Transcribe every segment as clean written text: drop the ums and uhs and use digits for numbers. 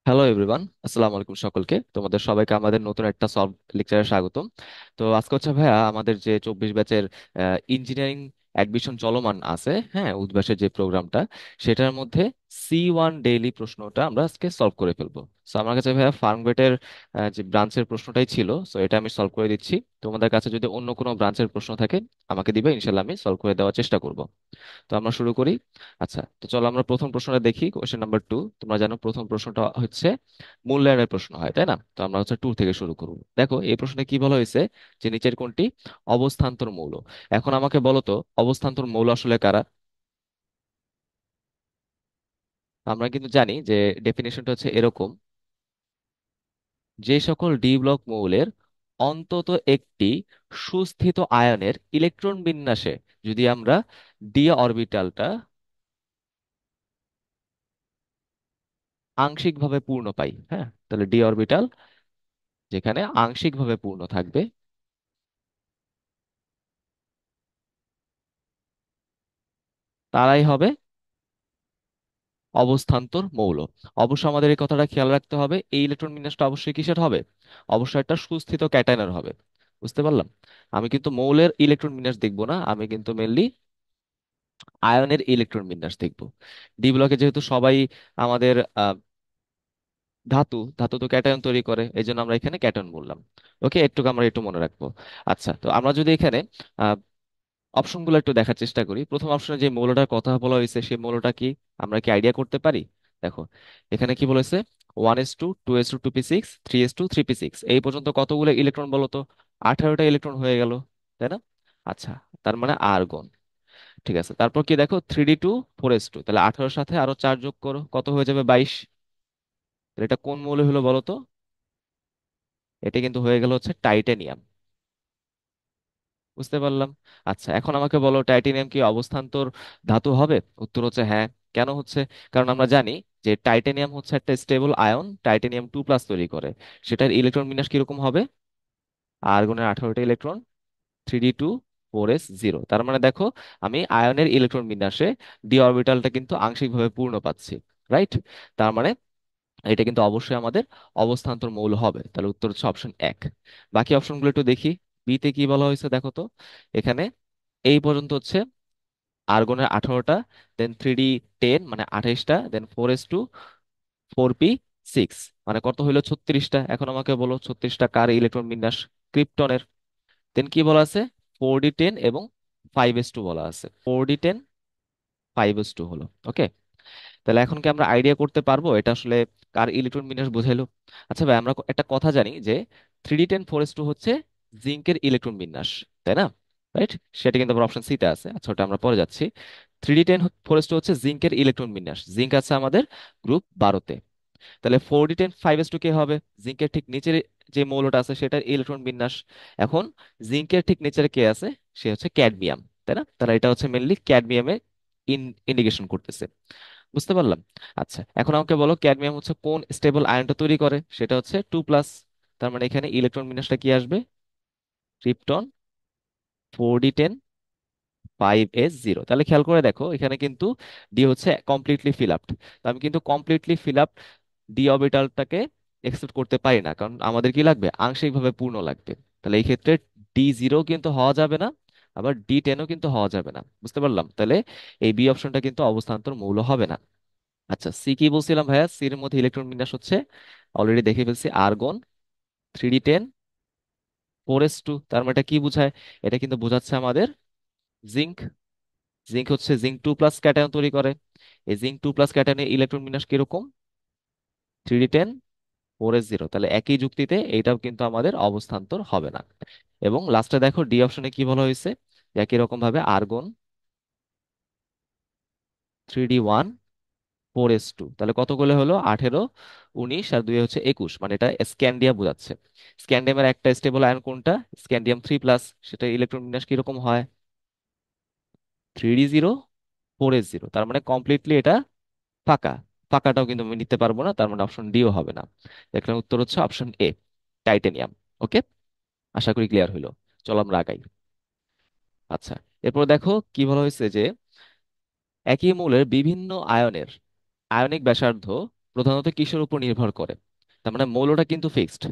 Hello everyone, আসসালামু আলাইকুম সকলকে। তোমাদের সবাইকে আমাদের নতুন একটা সলভ লেকচারে স্বাগতম। তো আজকে হচ্ছে ভাইয়া আমাদের যে 24 ব্যাচের ইঞ্জিনিয়ারিং অ্যাডমিশন চলমান আছে, হ্যাঁ, উদ্ভাসের যে প্রোগ্রামটা, সেটার মধ্যে C1 ডেইলি প্রশ্নটা আমরা আজকে সলভ করে ফেলবো। সো আমার কাছে ভাইয়া ফার্মগেটের যে ব্রাঞ্চের প্রশ্নটাই ছিল, সো এটা আমি সলভ করে দিচ্ছি। তোমাদের কাছে যদি অন্য কোনো ব্রাঞ্চের প্রশ্ন থাকে আমাকে দিবে, ইনশাল্লাহ আমি সলভ করে দেওয়ার চেষ্টা করব। তো আমরা শুরু করি। আচ্ছা, তো চলো আমরা প্রথম প্রশ্নটা দেখি, কোয়েশ্চেন নাম্বার 2। তোমরা জানো প্রথম প্রশ্নটা হচ্ছে মূল্যায়নের প্রশ্ন হয়, তাই না? তো আমরা হচ্ছে 2 থেকে শুরু করব। দেখো এই প্রশ্নে কি বলা হয়েছে, যে নিচের কোনটি অবস্থান্তর মৌল। এখন আমাকে বলো তো, অবস্থান্তর মৌল আসলে কারা? আমরা কিন্তু জানি যে ডেফিনেশনটা হচ্ছে এরকম: যে সকল ডি ব্লক মৌলের অন্তত একটি সুস্থিত আয়নের ইলেকট্রন বিন্যাসে যদি আমরা ডি অরবিটালটা আংশিকভাবে পূর্ণ পাই, হ্যাঁ, তাহলে ডি অরবিটাল যেখানে আংশিকভাবে পূর্ণ থাকবে তারাই হবে অবস্থান্তর মৌল। অবশ্য আমাদের এই কথাটা খেয়াল রাখতে হবে, এই ইলেকট্রন বিন্যাসটা অবশ্যই কিসের হবে? অবশ্যই একটা সুস্থিত ক্যাটায়নের হবে। বুঝতে পারলাম? আমি কিন্তু মৌলের ইলেকট্রন বিন্যাস দেখবো না, আমি কিন্তু মেনলি আয়নের ইলেকট্রন বিন্যাস দেখবো। ডি ব্লকে যেহেতু সবাই আমাদের ধাতু ধাতু তো ক্যাটায়ন তৈরি করে, এই জন্য আমরা এখানে ক্যাটায়ন বললাম। ওকে, একটু আমরা একটু মনে রাখবো। আচ্ছা, তো আমরা যদি এখানে অপশনগুলো একটু দেখার চেষ্টা করি, প্রথম অপশনে যে মৌলটার কথা বলা হয়েছে সেই মৌলটা কি আমরা কি আইডিয়া করতে পারি? দেখো এখানে কি বলেছে, 1s2 2s2 2p6 3s2 3p6, এই পর্যন্ত কতগুলো ইলেকট্রন বলো তো? 18টা ইলেকট্রন হয়ে গেল, তাই না? আচ্ছা, তার মানে আর্গন। ঠিক আছে, তারপর কি দেখো 3d2 4s2, তাহলে 18 সাথে আরো 4 যোগ করো, কত হয়ে যাবে? 22। তাহলে এটা কোন মৌল হলো বলো তো? এটা কিন্তু হয়ে গেল হচ্ছে টাইটেনিয়াম। বুঝতে পারলাম। আচ্ছা, এখন আমাকে বলো টাইটেনিয়াম কি অবস্থান্তর ধাতু হবে? উত্তর হচ্ছে হ্যাঁ। কেন হচ্ছে? কারণ আমরা জানি যে টাইটেনিয়াম হচ্ছে একটা স্টেবল আয়ন, টাইটেনিয়াম 2+ তৈরি করে। সেটার ইলেকট্রন বিন্যাস কিরকম হবে? আর্গনের 18টা ইলেকট্রন, 3d2 4s0। তার মানে দেখো, আমি আয়নের ইলেকট্রন বিন্যাসে ডি অরবিটালটা কিন্তু আংশিকভাবে পূর্ণ পাচ্ছি। রাইট? তার মানে এটা কিন্তু অবশ্যই আমাদের অবস্থান্তর মৌল হবে। তাহলে উত্তর হচ্ছে অপশন 1। বাকি অপশনগুলো একটু দেখি। বিতে কি বলা হয়েছে দেখো তো। এখানে এই পর্যন্ত হচ্ছে আর্গনের 18টা, দেন 3d10 মানে 28টা, দেন 4s2 4p6 মানে কত হইলো? 36টা। এখন আমাকে বলো 36টা কার ইলেকট্রন বিন্যাস? ক্রিপ্টনের। দেন কি বলা আছে? 4d10 এবং 5s2 বলা আছে। 4d10 5s2 হলো। ওকে, তাহলে এখন কি আমরা আইডিয়া করতে পারবো এটা আসলে কার ইলেকট্রন বিন্যাস বোঝাইলো? আচ্ছা ভাই, আমরা একটা কথা জানি যে 3d10 4s2 হচ্ছে জিঙ্কের ইলেকট্রন বিন্যাস, তাই না? রাইট? সেটা কিন্তু আবার অপশন সিতে আছে। আচ্ছা, ওটা আমরা পরে যাচ্ছি। 3d10 4s2 হচ্ছে জিঙ্কের ইলেকট্রন বিন্যাস, জিঙ্ক আছে আমাদের গ্রুপ 12-তে। তাহলে 4d10 5s2 কে হবে জিঙ্কের ঠিক নিচের যে মৌলটা আছে সেটার ইলেকট্রন বিন্যাস। এখন জিঙ্কের ঠিক নিচের কে আছে? সে হচ্ছে ক্যাডমিয়াম, তাই না? তাহলে এটা হচ্ছে মেনলি ক্যাডমিয়ামে ইন্ডিকেশন করতেছে। বুঝতে পারলাম। আচ্ছা, এখন আমাকে বলো ক্যাডমিয়াম হচ্ছে কোন স্টেবল আয়নটা তৈরি করে? সেটা হচ্ছে 2+। তার মানে এখানে ইলেকট্রন বিন্যাসটা কি আসবে? Krypton 4d10 5s0। তাহলে খেয়াল করে দেখো, এখানে কিন্তু ডি হচ্ছে কমপ্লিটলি ফিল আপ। তো আমি কিন্তু কমপ্লিটলি ফিল আপ ডি অরবিটালটাকে একসেপ্ট করতে পারি না, কারণ আমাদের কি লাগবে? আংশিকভাবে পূর্ণ লাগবে। তাহলে এই ক্ষেত্রে D0 কিন্তু হওয়া যাবে না, আবার D10ও কিন্তু হওয়া যাবে না। বুঝতে পারলাম? তাহলে এই বি অপশনটা কিন্তু অবস্থান্তর মৌল হবে না। আচ্ছা, সি কি বলছিলাম ভাইয়া? সির মধ্যে ইলেকট্রন বিন্যাস হচ্ছে অলরেডি দেখে ফেলছি, আর্গন 3d10 4s2। তার মানে এটা কি বোঝায়? এটা কিন্তু বোঝাচ্ছে আমাদের জিঙ্ক। জিঙ্ক হচ্ছে জিঙ্ক 2+ ক্যাটায়ন তৈরি করে। এই জিঙ্ক 2+ ক্যাটায়নের ইলেকট্রন বিন্যাস কিরকম? 3d10 4s0। তাহলে একই যুক্তিতে এইটাও কিন্তু আমাদের অবস্থান্তর হবে না। এবং লাস্টে দেখো ডি অপশনে কি বলা হয়েছে, যে একই রকম ভাবে আর্গন 3d1 4s2। তাহলে কতগুলো হলো? 18, 19 আর 2 হচ্ছে 21, মানে এটা স্ক্যান্ডিয়াম বোঝাচ্ছে। স্ক্যান্ডিয়ামের একটা স্টেবল আয়ন কোনটা? স্ক্যান্ডিয়াম 3+। সেটা ইলেকট্রন বিন্যাস কিরকম হয়? 3d0 4s0। তার মানে কমপ্লিটলি এটা ফাঁকা। ফাঁকাটাও কিন্তু আমি নিতে পারবো না, তার মানে অপশন ডিও হবে না। এখানে উত্তর হচ্ছে অপশন A, টাইটেনিয়াম। ওকে, আশা করি ক্লিয়ার হইলো। চলো আমরা আগাই। আচ্ছা, এরপর দেখো কি বলা হয়েছে, যে একই মৌলের বিভিন্ন আয়নের আয়নিক ব্যাসার্ধ প্রধানত কিসের উপর নির্ভর করে? তার মানে মৌলটা কিন্তু ফিক্সড।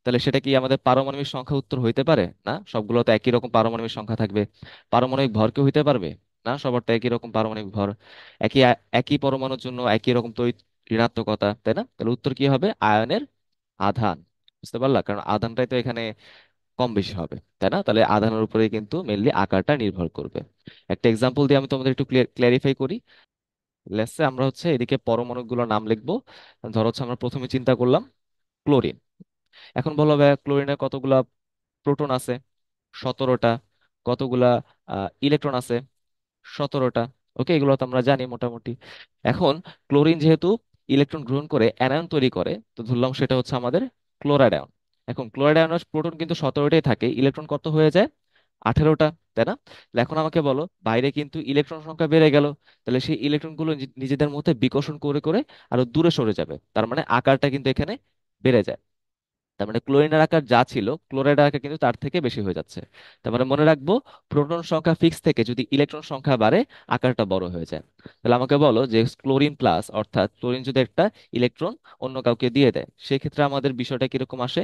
তাহলে সেটা কি আমাদের পারমাণবিক সংখ্যা উত্তর হইতে পারে? না, সবগুলো তো একই রকম পারমাণবিক সংখ্যা থাকবে। পারমাণবিক ভর কি হইতে পারবে? না, সবার তো একই রকম পারমাণবিক ভর। একই একই পরমাণুর জন্য একই রকম তড়িৎ ঋণাত্মকতা, তাই না? তাহলে উত্তর কি হবে? আয়নের আধান। বুঝতে পারলা? কারণ আধানটাই তো এখানে কম বেশি হবে, তাই না? তাহলে আধানের উপরে কিন্তু মেনলি আকারটা নির্ভর করবে। একটা এক্সাম্পল দিয়ে আমি তোমাদের একটু ক্লিয়ারিফাই করি। লেটসে আমরা হচ্ছে এদিকে পরমাণুগুলোর নাম লিখবো। ধরো হচ্ছে আমরা প্রথমে চিন্তা করলাম ক্লোরিন। এখন বলো ভাইয়া, ক্লোরিনের কতগুলা প্রোটন আছে? 17টা। কতগুলা ইলেকট্রন আছে? 17টা। ওকে, এগুলো তো আমরা জানি মোটামুটি। এখন ক্লোরিন যেহেতু ইলেকট্রন গ্রহণ করে অ্যানায়ন তৈরি করে, তো ধরলাম সেটা হচ্ছে আমাদের ক্লোরাইড আয়ন। এখন ক্লোরাইড আয়নের প্রোটন কিন্তু 17টাই থাকে, ইলেকট্রন কত হয়ে যায়? 18টা, তাই না? তাহলে এখন আমাকে বলো, বাইরে কিন্তু ইলেকট্রন সংখ্যা বেড়ে গেল। তাহলে সেই ইলেকট্রনগুলো নিজেদের মধ্যে বিকর্ষণ করে করে আরো দূরে সরে যাবে, তার মানে আকারটা কিন্তু এখানে বেড়ে যায়। তার মানে ক্লোরিনের আকার যা ছিল, ক্লোরাইডের আকার কিন্তু তার থেকে বেশি হয়ে যাচ্ছে। তার মানে মনে রাখবো, প্রোটন সংখ্যা ফিক্স থেকে যদি ইলেকট্রন সংখ্যা বাড়ে, আকারটা বড় হয়ে যায়। তাহলে আমাকে বলো যে ক্লোরিন প্লাস, অর্থাৎ ক্লোরিন যদি একটা ইলেকট্রন অন্য কাউকে দিয়ে দেয়, সেক্ষেত্রে আমাদের বিষয়টা কিরকম আসে?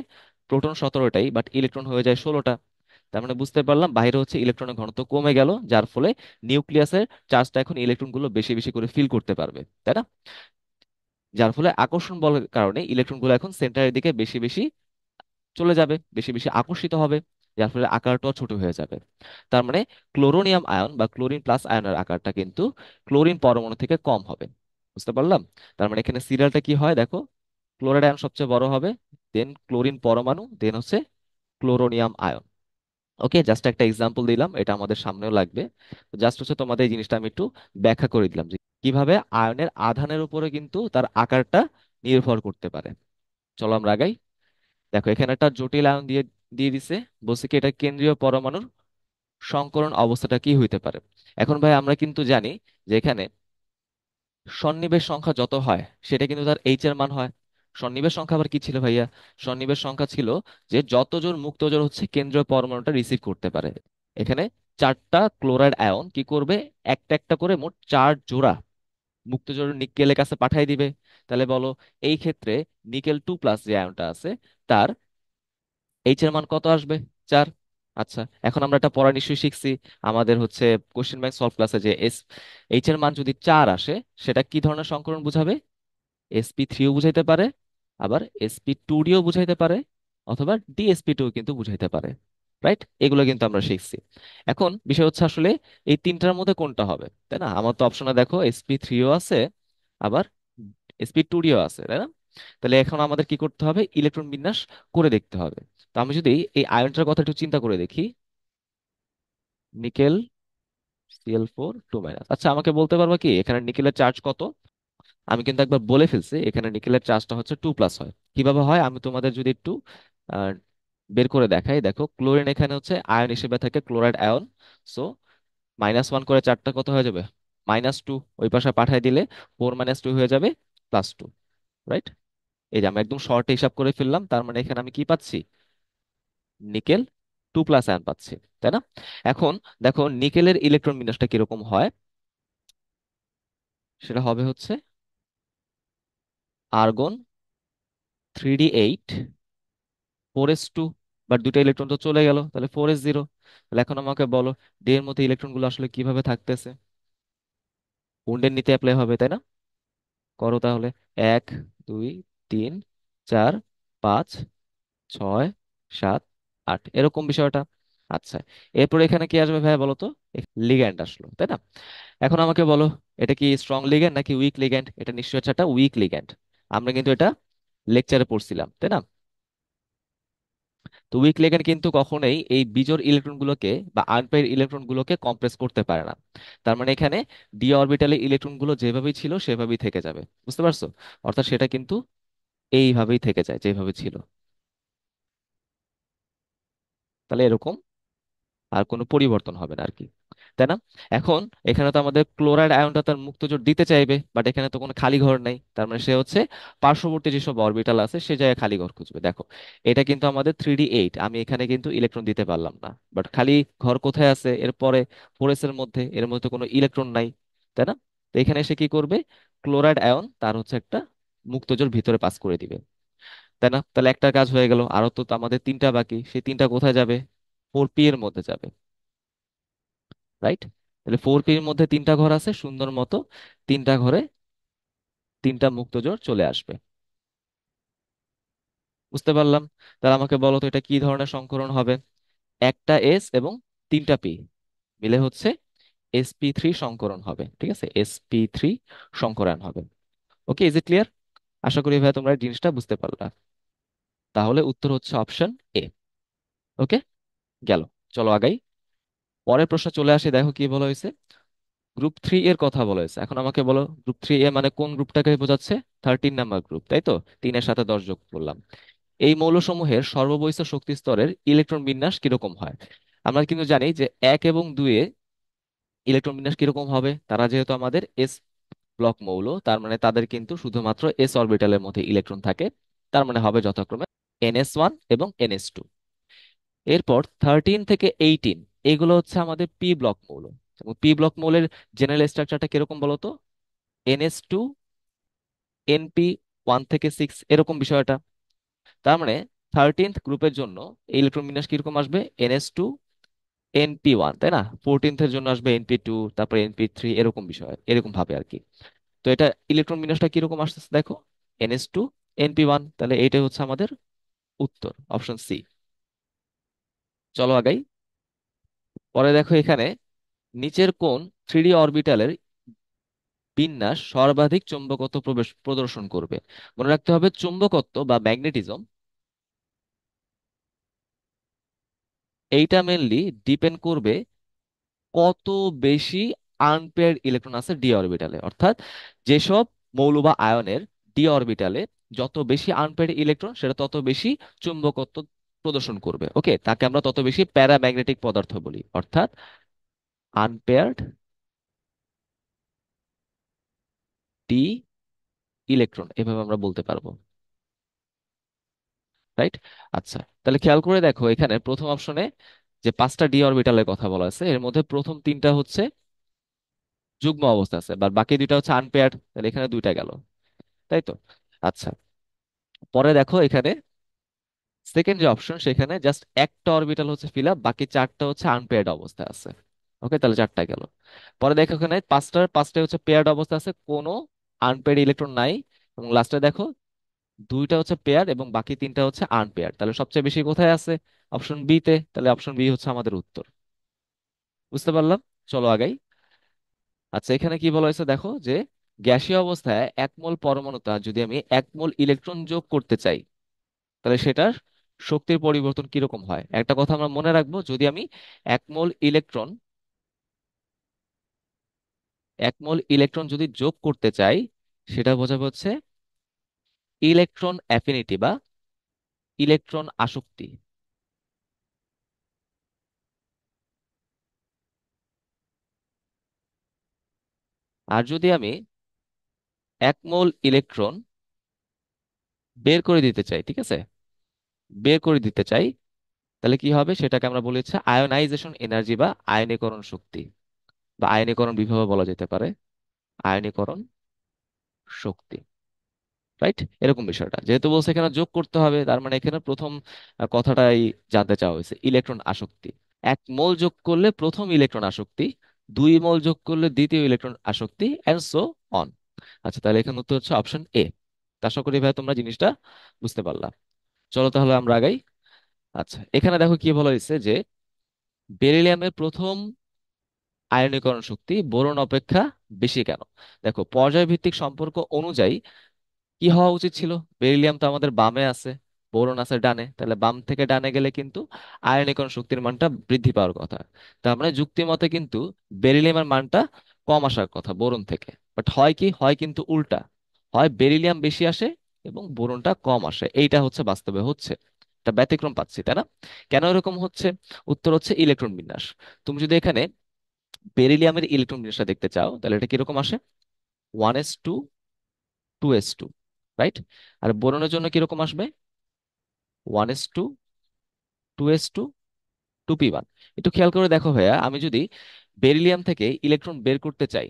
প্রোটন 17টাই, বাট ইলেকট্রন হয়ে যায় 16টা। তার মানে বুঝতে পারলাম বাইরে হচ্ছে ইলেকট্রনের ঘনত্ব কমে গেল, যার ফলে নিউক্লিয়াসের চার্জটা এখন ইলেকট্রনগুলো বেশি বেশি করে ফিল করতে পারবে, তাই না? যার ফলে আকর্ষণ বলের কারণে ইলেকট্রনগুলো এখন সেন্টারের দিকে বেশি বেশি চলে যাবে, বেশি বেশি আকর্ষিত হবে, যার ফলে আকারটাও ছোট হয়ে যাবে। তার মানে ক্লোরোনিয়াম আয়ন বা ক্লোরিন প্লাস আয়নের আকারটা কিন্তু ক্লোরিন পরমাণু থেকে কম হবে। বুঝতে পারলাম? তার মানে এখানে সিরিয়ালটা কি হয় দেখো, ক্লোরাইড আয়ন সবচেয়ে বড় হবে, দেন ক্লোরিন পরমাণু, দেন হচ্ছে ক্লোরোনিয়াম আয়ন। ওকে, জাস্ট একটা এক্সাম্পল দিলাম, এটা আমাদের সামনেও লাগবে। জাস্ট হচ্ছে তোমাদের এই জিনিসটা আমি একটু ব্যাখ্যা করে দিলাম যে কিভাবে আয়নের আধানের উপরে কিন্তু তার আকারটা নির্ভর করতে পারে। চলো আমরা আগাই। দেখো এখানে একটা জটিল আয়ন দিয়ে দিয়ে দিছে। বলছে কি এটা কেন্দ্রীয় পরমাণুর সংকরণ অবস্থাটা কি হইতে পারে। এখন ভাই আমরা কিন্তু জানি যে এখানে সন্নিবেশ সংখ্যা যত হয়, সেটা কিন্তু তার এইচ এর মান হয়। সন্নিবেশ সংখ্যা আবার কি ছিল ভাইয়া? সন্নিবেশ সংখ্যা ছিল যে যতজন মুক্তজন হচ্ছে কেন্দ্রীয় পরমাণুটা রিসিভ করতে পারে। এখানে 4টা ক্লোরাইড আয়ন কি করবে? একটা একটা করে মোট 4 জোড়া মুক্তজোড় নিকেলের কাছে পাঠিয়ে দিবে। তাহলে বলো, এই ক্ষেত্রে নিকেল 2+ যে আয়নটা আছে, তার এইচ এর মান কত আসবে? 4। আচ্ছা, এখন আমরা এটা পড়া নিশ্চয়ই শিখছি। আমাদের হচ্ছে কোশ্চেন ব্যাংক সলভ ক্লাসে যে এইচ এর মান যদি 4 আসে, সেটা কি ধরনের সংকরণ বুঝাবে? sp3ও বুঝাইতে পারে, আবার sp2d ও বুঝাইতে পারে, অথবা dsp2 কিন্তু বুঝাইতে পারে। রাইট, এগুলো কিন্তু আমরা শিখছি। এখন বিষয় হচ্ছে আসলে এই তিনটার মধ্যে কোনটা হবে, তাই না? আমার তো অপশনে দেখো sp3ও আছে, আবার sp2d ও আছে, তাই না? তাহলে এখন আমাদের কি করতে হবে? ইলেকট্রন বিন্যাস করে দেখতে হবে। তো আমি যদি এই আয়নটার কথা একটু চিন্তা করে দেখি, নিকেল Cl4 2-। আচ্ছা, আমাকে বলতে পারবা কি এখানে নিকেলের চার্জ কত? আমি কিন্তু একবার বলে ফেলছি, এখানে নিকেলের চার্জটা হচ্ছে 2+ হয়। কিভাবে হয় আমি তোমাদের যদি একটু আহ, বের করে দেখাই। দেখো ক্লোরিন এখানে হচ্ছে আয়ন হিসেবে থাকে, ক্লোরাইড আয়ন। সো -1 করে 4টা কত হয়ে যাবে? -2। ওই পাশে পাঠিয়ে দিলে 4 - 2 হয়ে যাবে +2। রাইট, এই যে আমি একদম শর্ট হিসাব করে ফেললাম। তার মানে এখানে আমি কি পাচ্ছি? নিকেল 2+ আয়ন পাচ্ছি, তাই না? এখন দেখো নিকেলের ইলেকট্রন বিন্যাসটা কিরকম হয়। সেটা হবে হচ্ছে আর্গন 3d8 4s2। বাট দুটো ইলেকট্রন তো চলে গেল, তাহলে 4s0। তাহলে এখন আমাকে বলো, ডি এর মধ্যে ইলেকট্রন গুলো আসলে কিভাবে থাকতেছে? উন্ডের নীতি অ্যাপ্লাই হবে, তাই না? করো তাহলে। 1 2 3 4 5 6 7 8, এরকম বিষয়টা। আচ্ছা, এরপরে এখানে কি আসবে ভাইয়া বলো তো? লিগ্যান্ড আসলো, তাই না? এখন আমাকে বলো, এটা কি স্ট্রং লিগ্যান্ড নাকি উইক লিগ্যান্ড? এটা নিশ্চয়ই হচ্ছে একটা উইক লিগ্যান্ড। আমরা কিন্তু এটা লেকচারে পড়ছিলাম, তাই না? তো উইক লিগ্যান্ড কিন্তু কখনোই এই বিজোড় ইলেকট্রন গুলোকে বা আনপেয়ার ইলেকট্রন গুলোকে কম্প্রেস করতে পারে না। তার মানে এখানে ডি অরবিটালে ইলেকট্রন গুলো যেভাবেই ছিল সেভাবেই থেকে যাবে। বুঝতে পারছো? অর্থাৎ সেটা কিন্তু এইভাবেই থেকে যায় যেভাবে ছিল। তাহলে এরকম আর কোনো পরিবর্তন হবে না আর কি, তাই না? এখন এখানে তো আমাদের ক্লোরাইড আয়নটা তার মুক্ত জোট দিতে চাইবে, বাট এখানে তো কোনো খালি ঘর নাই। তার মানে সে হচ্ছে পার্শ্ববর্তী যেসব অরবিটাল আছে সে জায়গায় খালি ঘর খুঁজবে। দেখো এটা কিন্তু আমাদের 3d8, আমি এখানে কিন্তু ইলেকট্রন দিতে পারলাম না, বাট খালি ঘর কোথায় আছে? এরপরে 4s এর মধ্যে, এর মধ্যে কোনো ইলেকট্রন নাই, তাই না? তো এখানে এসে কি করবে? ক্লোরাইড আয়ন তার হচ্ছে একটা মুক্তজোর ভিতরে পাস করে দিবে, তাই না? তাহলে একটা কাজ হয়ে গেল, আরো তো আমাদের তিনটা বাকি, সেই তিনটা কোথায় যাবে? 4p এর মধ্যে যাবে, রাইট? তাহলে 4p এর মধ্যে তিনটা ঘর আছে, সুন্দর মতো তিনটা ঘরে তিনটা মুক্তজোড় চলে আসবে। বুঝতে পারলাম। তাহলে আমাকে বলো তো এটা কি ধরনের সংকরণ হবে? একটা এস এবং তিনটা পি মিলে হচ্ছে sp3 সংকরণ হবে, ঠিক আছে? sp3 সংকরণ হবে। ওকে, ইজ ইট ক্লিয়ার? আশা করি ভাই তোমরা এই জিনিসটা বুঝতে পারলা। তাহলে উত্তর হচ্ছে অপশন এ। ওকে, গেল। চলো আগাই। পরের প্রশ্ন চলে আসে, দেখো কি বলা হয়েছে। গ্রুপ 3 এর কথা বলা হয়েছে। এখন আমাকে বলো, গ্রুপ 3 এ মানে কোন গ্রুপটাকে বোঝাচ্ছে? 13 নাম্বার গ্রুপ, তাই তো? 3-এর সাথে 10 যোগ করলাম। এই মৌলসমূহের সর্ববহিঃস্থ শক্তি স্তরের ইলেকট্রন বিন্যাস কিরকম হয়? আমরা কিন্তু জানি যে 1 এবং 2-এ ইলেকট্রন বিন্যাস কিরকম হবে। তারা যেহেতু আমাদের এস ব্লক মৌল, তার মানে তাদের কিন্তু শুধুমাত্র এস অরবিটালের মধ্যে ইলেকট্রন থাকে। তার মানে হবে যথাক্রমে NS1 এবং NS2। এরপর 13 থেকে 18 এগুলো হচ্ছে আমাদের পি ব্লক মৌল। এবং পি ব্লক মৌলের জেনারেল স্ট্রাকচারটা কিরকম বলতো? NS2 NP1 থেকে 6 এরকম বিষয়টা। তার মানে 13th গ্রুপের জন্য ইলেকট্রন বিন্যাস কিরকম আসবে? NS2 NP1, তাই না? 14th-এর জন্য আসবে NP2, তারপর NP3, এরকম বিষয়, এরকম ভাবে আর কি। তো এটা ইলেকট্রন বিন্যাসটা কিরকম আসতেছে দেখো, NS2 NP1। তাহলে এইটাই হচ্ছে আমাদের উত্তর, অপশন সি। চলো আগাই। পরে দেখো এখানে, নিচের কোন 3D অরবিটালের বিন্যাস সর্বাধিক চৌম্বকত্ব প্রদর্শন করবে? মনে রাখতে হবে, চুম্বকত্ব বা ম্যাগনেটিজম এইটা মেনলি ডিপেন্ড করবে কত বেশি আনপেয়ার্ড ইলেকট্রন আছে ডি অরবিটালে। অর্থাৎ যেসব মৌল বা আয়নের ডি অরবিটালে যত বেশি আনপেয়ার্ড ইলেকট্রন, সেটা তত বেশি চুম্বকত্ব প্রদর্শন করবে। ওকে, তাকে আমরা তত বেশি প্যারাম্যাগনেটিক পদার্থ বলি। অর্থাৎ আনপেয়ার্ড ডি ইলেকট্রন, এভাবে আমরা বলতে পারবো, রাইট? আচ্ছা, তাহলে খেয়াল করে দেখো এখানে প্রথম অপশনে যে 5টা ডি অরবিটালের কথা বলা আছে, এর মধ্যে প্রথম 3টা হচ্ছে যুগ্ম অবস্থা আছে, বা বাকি 2টা হচ্ছে আনপেয়ার্ড। তাহলে এখানে 2টা গেল, তাই তো? আচ্ছা, পরে দেখো এখানে সেকেন্ড যে অপশন, সেখানে জাস্ট একটা অরবিটাল হচ্ছে ফিল আপ, বাকি 4টা হচ্ছে আনপেয়ার্ড অবস্থায় আছে। ওকে, তাহলে 4টা গেল। পরে দেখো এখানে পাঁচটায় হচ্ছে পেয়ার্ড অবস্থা আছে, কোনো আনপেয়ার্ড ইলেকট্রন নাই। এবং লাস্টে দেখো 2টা হচ্ছে পেয়ার এবং বাকি 3টা হচ্ছে আনপেয়ার্ড। তাহলে সবচেয়ে বেশি কোথায় আছে? অপশন বি তে। তাহলে অপশন বি হচ্ছে আমাদের উত্তর। বুঝতে পারলাম। চলো আগাই। আচ্ছা, এখানে কি বলা হয়েছে দেখো, যে গ্যাসীয় অবস্থায় 1 মোল পরমাণুতে যদি আমি 1 মোল ইলেকট্রন যোগ করতে চাই, তাহলে সেটার শক্তির পরিবর্তন কিরকম হয়? একটা কথা আমরা মনে রাখবো, যদি আমি 1 মোল ইলেকট্রন 1 মোল ইলেকট্রন যদি যোগ করতে চাই, সেটা বোঝাবে হচ্ছে ইলেকট্রন অ্যাফিনিটি বা ইলেকট্রন আসক্তি। আর যদি আমি 1 মোল ইলেকট্রন বের করে দিতে চাই, ঠিক আছে, বের করে দিতে চাই, তাহলে কি হবে? সেটাকে আমরা বলি হচ্ছে আয়োনাইজেশন এনার্জি বা আয়নীকরণ শক্তি, বা আয়নীকরণ বিভব বলা যেতে পারে, আয়নীকরণ শক্তি, রাইট? এরকম বিষয়টা যেহেতু বলছে এখানে যোগ করতে হবে, তার মানে এখানে প্রথম কথাটাই জানতে চাওয়া হয়েছে, ইলেকট্রন আসক্তি। 1 মোল যোগ করলে প্রথম ইলেকট্রন আসক্তি, 2 মোল যোগ করলে দ্বিতীয় ইলেকট্রন আসক্তি, এন্ড সো অন। আচ্ছা, তাহলে এখানে উত্তর হচ্ছে অপশন এ। আশা করি ভাই তোমরা জিনিসটা বুঝতে পারলা। চলো তাহলে আমরা আগাই। আচ্ছা, এখানে দেখো কি বলা হয়েছে, যে বেরিলিয়ামের প্রথম আয়নীকরণ শক্তি বোরন অপেক্ষা বেশি কেন? দেখো, পর্যায়ভিত্তিক সম্পর্ক অনুযায়ী কি হওয়া উচিত ছিল? বেরিলিয়াম তো আমাদের বামে আছে, বোরন আছে ডানে, তাহলে বাম থেকে ডানে গেলে কিন্তু আয়নীকরণ শক্তির মানটা বৃদ্ধি পাওয়ার কথা। তার মানে যুক্তি মতে কিন্তু বেরিলিয়ামের মানটা কম আসার কথা বোরন থেকে। বাট হয় কি, হয় কিন্তু উল্টা, হয় বেরিলিয়াম বেশি আসে এবং বোরনটা কম আসে। এইটা হচ্ছে বাস্তবে হচ্ছে, এটা ব্যতিক্রম পাচ্ছি, তাই না? কেন এরকম হচ্ছে? উত্তর হচ্ছে ইলেকট্রন বিন্যাস। তুমি যদি এখানে বেরিলিয়ামের ইলেকট্রন বিন্যাসটা দেখতে চাও, তাহলে এটা কিরকম আসে? 1s2 2s2, right? আর বোরনের জন্য কিরকম আসবে? 1s2 2s2 2p1। একটু খেয়াল করে দেখো ভাইয়া, আমি যদি বেরিলিয়াম থেকে ইলেকট্রন বের করতে চাই,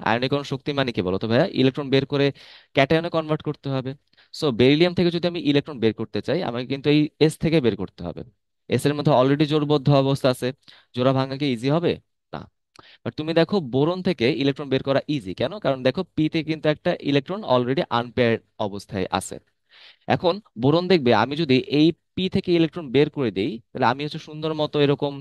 আয়নীকরণ শক্তি মানে কি বলো তো ভাইয়া? ইলেকট্রন বের করে ক্যাটায়নে কনভার্ট করতে হবে। সো বেরিলিয়াম থেকে যদি আমি ইলেকট্রন বের করতে চাই, আমাকে কিন্তু এই এস থেকে বের করতে হবে। এস এর মধ্যে অলরেডি জোড়বদ্ধ অবস্থা আছে, জোড়া ভাঙা কি ইজি হবে? না। বাট তুমি দেখো বোরন থেকে ইলেকট্রন বের করা ইজি কেন? কারণ দেখো পি তে কিন্তু একটা ইলেকট্রন অলরেডি আনপেয়ার্ড অবস্থায় আছে। এখন বোরন দেখবে আমি যদি এই পি থেকে ইলেকট্রন বের করে দেই, তাহলে আমি হচ্ছে সুন্দর মতো এরকম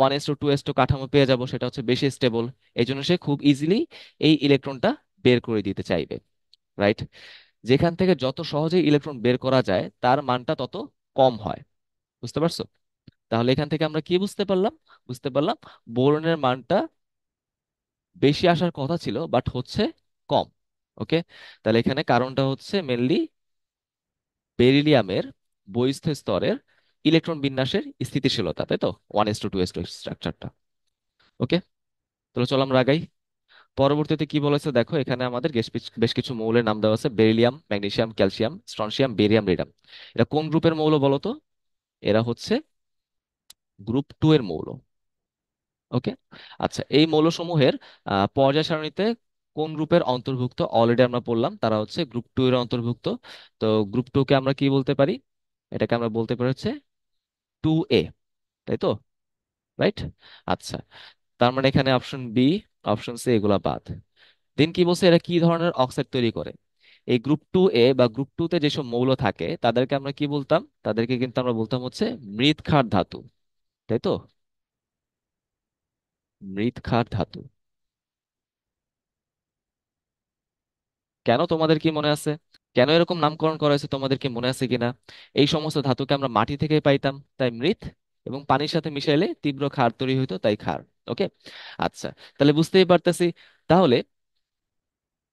1:2 কাঠামো পেয়ে যাব, সেটা হচ্ছে বেশি স্টেবল। এই জন্য সে খুব ইজিলি এই ইলেকট্রনটা বের করে দিতে চাইবে, রাইট? যেখান থেকে যত সহজে ইলেকট্রন বের করা যায় তার মানটা তত কম হয়। বুঝতে পারছো? তাহলে এখান থেকে আমরা কি বুঝতে পারলাম? বুঝতে পারলাম বোরনের মানটা বেশি আসার কথা ছিল বাট হচ্ছে কম। ওকে, তাহলে এখানে কারণটা হচ্ছে মেনলি বেরিলিয়ামের বহিস্থ স্তরের ইলেকট্রন বিন্যাসের স্থিতিশীলতা, তাই তো? 1:2 স্ট্রাকচারটা। ওকে, তাহলে চলো আমরা আগাই। পরবর্তীতে কি বলেছে দেখো, এখানে আমাদের বেশ কিছু মৌলের নাম দেওয়া আছে: beryllium, magnesium, calcium, strontium, barium, radium. এটা কোন গ্রুপের মৌল বলো তো? এরা হচ্ছে গ্রুপ 2 এর মৌল। ওকে, আচ্ছা, এই মৌলসমূহের পর্যায় সারণীতে কোন গ্রুপের অন্তর্ভুক্ত অলরেডি আমরা পড়লাম, তারা হচ্ছে গ্রুপ 2 এর অন্তর্ভুক্ত। তো গ্রুপ 2 কে আমরা কি বলতে পারি? এটাকে আমরা বলতে পারি হচ্ছে 2A, তাই তো? রাইট। আচ্ছা, তার মানে এখানে অপশন বি, অপশন সি এগুলা বাদ। দেন কি বলছে, এরা কি ধরনের অক্সাইড তৈরি করে? এই গ্রুপ 2A বা গ্রুপ 2 তে যেসব মৌল থাকে তাদেরকে আমরা কি বলতাম? তাদেরকে কিন্তু আমরা বলতাম হচ্ছে মৃৎ ক্ষার ধাতু, তাই তো? মৃৎ ক্ষার ধাতু। কেন, তোমাদের কি মনে আছে কেন এরকম নামকরণ করা হয়েছে? তোমাদের কি মনে আছে কিনা? এই সমস্ত ধাতুকে আমরা মাটি থেকে পাইতাম, তাই মৃৎ, এবং পানির সাথে মিশাইলে তীব্র ক্ষার তৈরি হইতো, তাই ক্ষার। ওকে, আচ্ছা, তাহলে বুঝতেই পারতেছি। তাহলে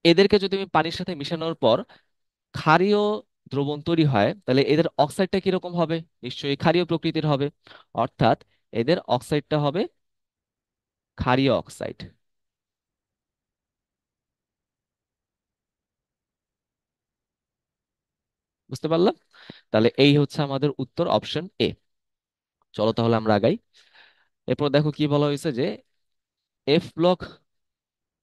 এদেরকে যদি আমি পানির সাথে মিশানোর পর ক্ষারীয় দ্রবণ তৈরি হয়, তাহলে এদের অক্সাইডটা কিরকম হবে? নিশ্চয়ই ক্ষারীয় প্রকৃতির হবে। অর্থাৎ এদের অক্সাইডটা হবে ক্ষারীয় অক্সাইড। বুঝতে পারলাম? তাহলে এই হচ্ছে আমাদের উত্তর, অপশন এ। চলো তাহলে আমরা আগাই। এরপর দেখো কি বলা হয়েছে যে এফ ব্লক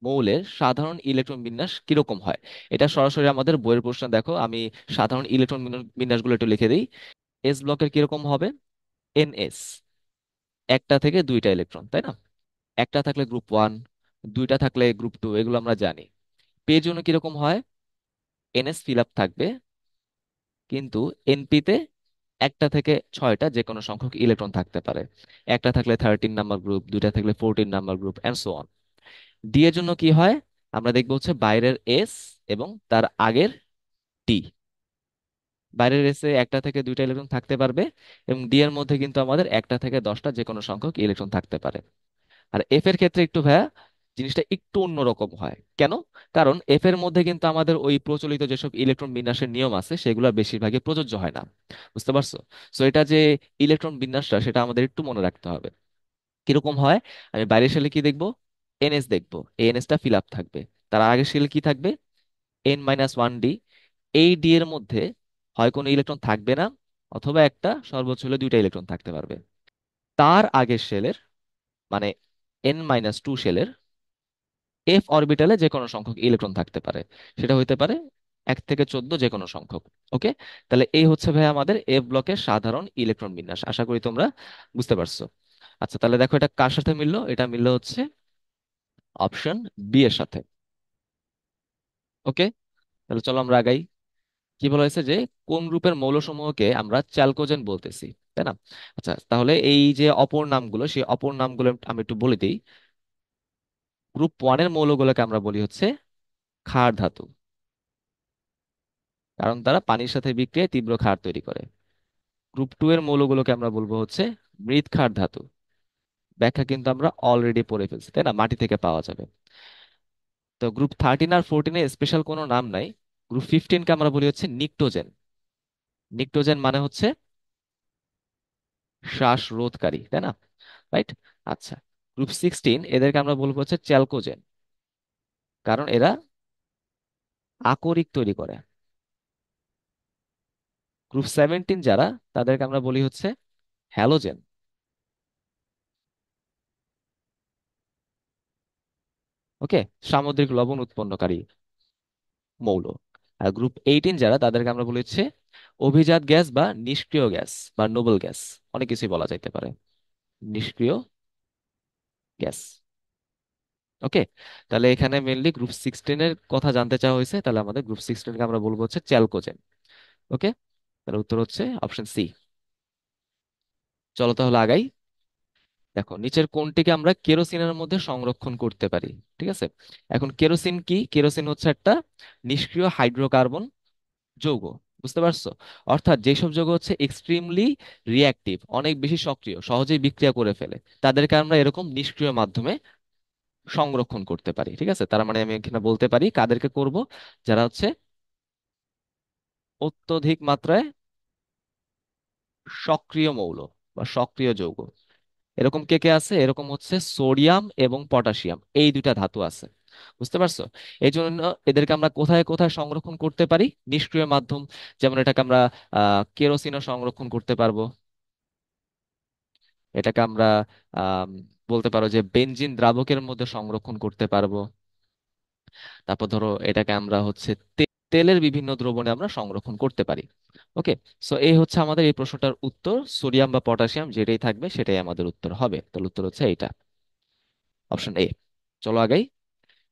মৌলের সাধারণ ইলেকট্রন বিন্যাস কিরকম হয়। এটা সরাসরি আমাদের বইয়ের প্রশ্ন। দেখো আমি সাধারণ ইলেকট্রন বিন্যাসগুলো একটু লিখে দিই। এস ব্লকের কিরকম হবে? NS, একটা থেকে দুইটা ইলেকট্রন, তাই না? একটা থাকলে গ্রুপ 1, দুইটা থাকলে গ্রুপ 2, এগুলো আমরা জানি। পের জন্য কিরকম হয়? NS ফিল আপ থাকবে, কিন্তু NP তে একটা থেকে 6টা যে কোনো সংখ্যক ইলেকট্রন থাকতে পারে। একটা থাকলে 13 নাম্বার গ্রুপ, দুইটা থাকলে 14 number group, and so on. D এর জন্য কি হয়? আমরা দেখবো হচ্ছে বাইরের এস এবং তার আগের ডি। বাইরের এসে একটা থেকে দুইটা ইলেকট্রন থাকতে পারবে, এবং ডি এর মধ্যে কিন্তু আমাদের একটা থেকে 10টা যে কোনো সংখ্যক ইলেকট্রন থাকতে পারে। আর এফ এর ক্ষেত্রে একটু ভাইয়া জিনিসটা একটু অন্যরকম হয়। কেন? কারণ এফ এর মধ্যে কিন্তু আমাদের ওই প্রচলিত যেসব ইলেকট্রন বিন্যাসের নিয়ম আছে সেগুলো বেশিরভাগই প্রযোজ্য হয় না। বুঝতে পারছো? সো এটা যে ইলেকট্রন বিন্যাসটা, সেটা আমাদের একটু মনে রাখতে হবে। কিরকম হয়? আমি বাইরের শেলে কি দেখবো? NS দেখবো, এই NS-টা ফিল আপ থাকবে। তার আগের শেলে কি থাকবে? N-1D। এই ডি এর মধ্যে হয় কোনো ইলেকট্রন থাকবে না, অথবা একটা, সর্বোচ্চ হলে দুইটা ইলেকট্রন থাকতে পারবে। তার আগের শেলের, মানে N-2 শেলের এফ অরবিটালে যে কোনো সংখ্যক ইলেকট্রন থাকতে পারে। সেটা হইতে পারে 1 থেকে 14, যে কোনো সংখ্যক। ওকে, তাহলে এই হচ্ছে ভাই আমাদের এফ ব্লকের সাধারণ ইলেকট্রন বিন্যাস। আশা করি তোমরা বুঝতে পারছো। আচ্ছা, তাহলে দেখো এটা কার সাথে মিললো? এটা মিললো হচ্ছে অপশন বি এর সাথে। ওকে, তাহলে চলো আমরা আগাই। কি বলা হয়েছে যে কোন গ্রুপের মৌলসমূহকে আমরা চ্যালকোজেন বলতেছি, তাই না? আচ্ছা, তাহলে এই যে অপর নামগুলো, সেই অপর নামগুলো আমি একটু বলে দিই। গ্রুপ 1 এর মৌলগুলোকে আমরা বলি হচ্ছে ক্ষার ধাতু, কারণ তারা পানির সাথে বিক্রিয়ায় তীব্র ক্ষার তৈরি করে। গ্রুপ 2 এর মৌলগুলোকে আমরা বলবো হচ্ছে মৃৎ ক্ষার ধাতু। ব্যাখ্যা কিন্তু আমরা অলরেডি পড়ে ফেলছি, তাই না? মাটি থেকে পাওয়া যাবে। তো গ্রুপ 13 আর 14-এ স্পেশাল কোনো নাম নাই। গ্রুপ 15-কে আমরা বলি হচ্ছে নিকটোজেন। নিকটোজেন মানে হচ্ছে শ্বাসরোধকারী, তাই না? রাইট। আচ্ছা, গ্রুপ 16 এদেরকে আমরা বলবো হচ্ছে চ্যালকোজেন, কারণ এরা আকরিক তৈরি করে। গ্রুপ 17 যারা, তাদেরকে আমরা বলি হচ্ছে হ্যালোজেন। ওকে, সামুদ্রিক লবণ উৎপন্নকারী মৌল। আর গ্রুপ 18 যারা, তাদেরকে আমরা বলি হচ্ছে অভিজাত গ্যাস বা নিষ্ক্রিয় গ্যাস বা নোবল গ্যাস, অনেক কিছুই বলা যাইতে পারে, নিষ্ক্রিয় গ্যাস। ওকে, তাহলে এখানে মেনলি গ্রুপ 16-এর কথা জানতে চাওয়া হয়েছে, তাহলে আমাদের গ্রুপ 16-কে আমরা বলবো হচ্ছে চ্যালকোজেন। ওকে, তাহলে উত্তর হচ্ছে অপশন সি। চলো তাহলে আগাই। দেখো, নিচের কোনটিকে আমরা কেরোসিনের মধ্যে সংরক্ষণ করতে পারি? ঠিক আছে, এখন কেরোসিন কি? কেরোসিন হচ্ছে একটা নিষ্ক্রিয় হাইড্রোকার্বন যৌগ। বুঝতে পারছো? অর্থাৎ যেসব যৌগ হচ্ছে এক্সট্রিমলি রিঅ্যাক্টিভ, অনেক বেশি সক্রিয়, সহজেই বিক্রিয়া করে ফেলে, তাদেরকে আমরা এরকম নিষ্ক্রিয় মাধ্যমে সংরক্ষণ করতে পারি। ঠিক আছে, তার মানে আমি এখানে বলতে পারি কাদেরকে করব, যারা হচ্ছে অত্যধিক মাত্রায় সক্রিয় মৌল বা সক্রিয় যৌগ। এরকম কে কে আছে? এরকম হচ্ছে সোডিয়াম এবং পটাশিয়াম, এই দুইটা ধাতু আছে। বুঝতে পারছো? এই জন্য এদেরকে আমরা কোথায় কোথায় সংরক্ষণ করতে পারি? নিষ্ক্রিয় মাধ্যম। যেমন এটাকে আমরা কেরোসিনও সংরক্ষণ করতে পারবো। এটাকে আমরা আম, বলতে পারো যে বেনজিন দ্রাবকের মধ্যে সংরক্ষণ করতে পারবো। তারপর ধরো এটাকে আমরা হচ্ছে তেলের বিভিন্ন দ্রবণে আমরা সংরক্ষণ করতে পারি। ওকে, সো এই হচ্ছে আমাদের এই প্রশ্নটার উত্তর। সোডিয়াম বা পটাশিয়াম যেটাই থাকবে সেটাই আমাদের উত্তর হবে। তাহলে উত্তর হচ্ছে এইটা, অপশন এ। চলো আগাই।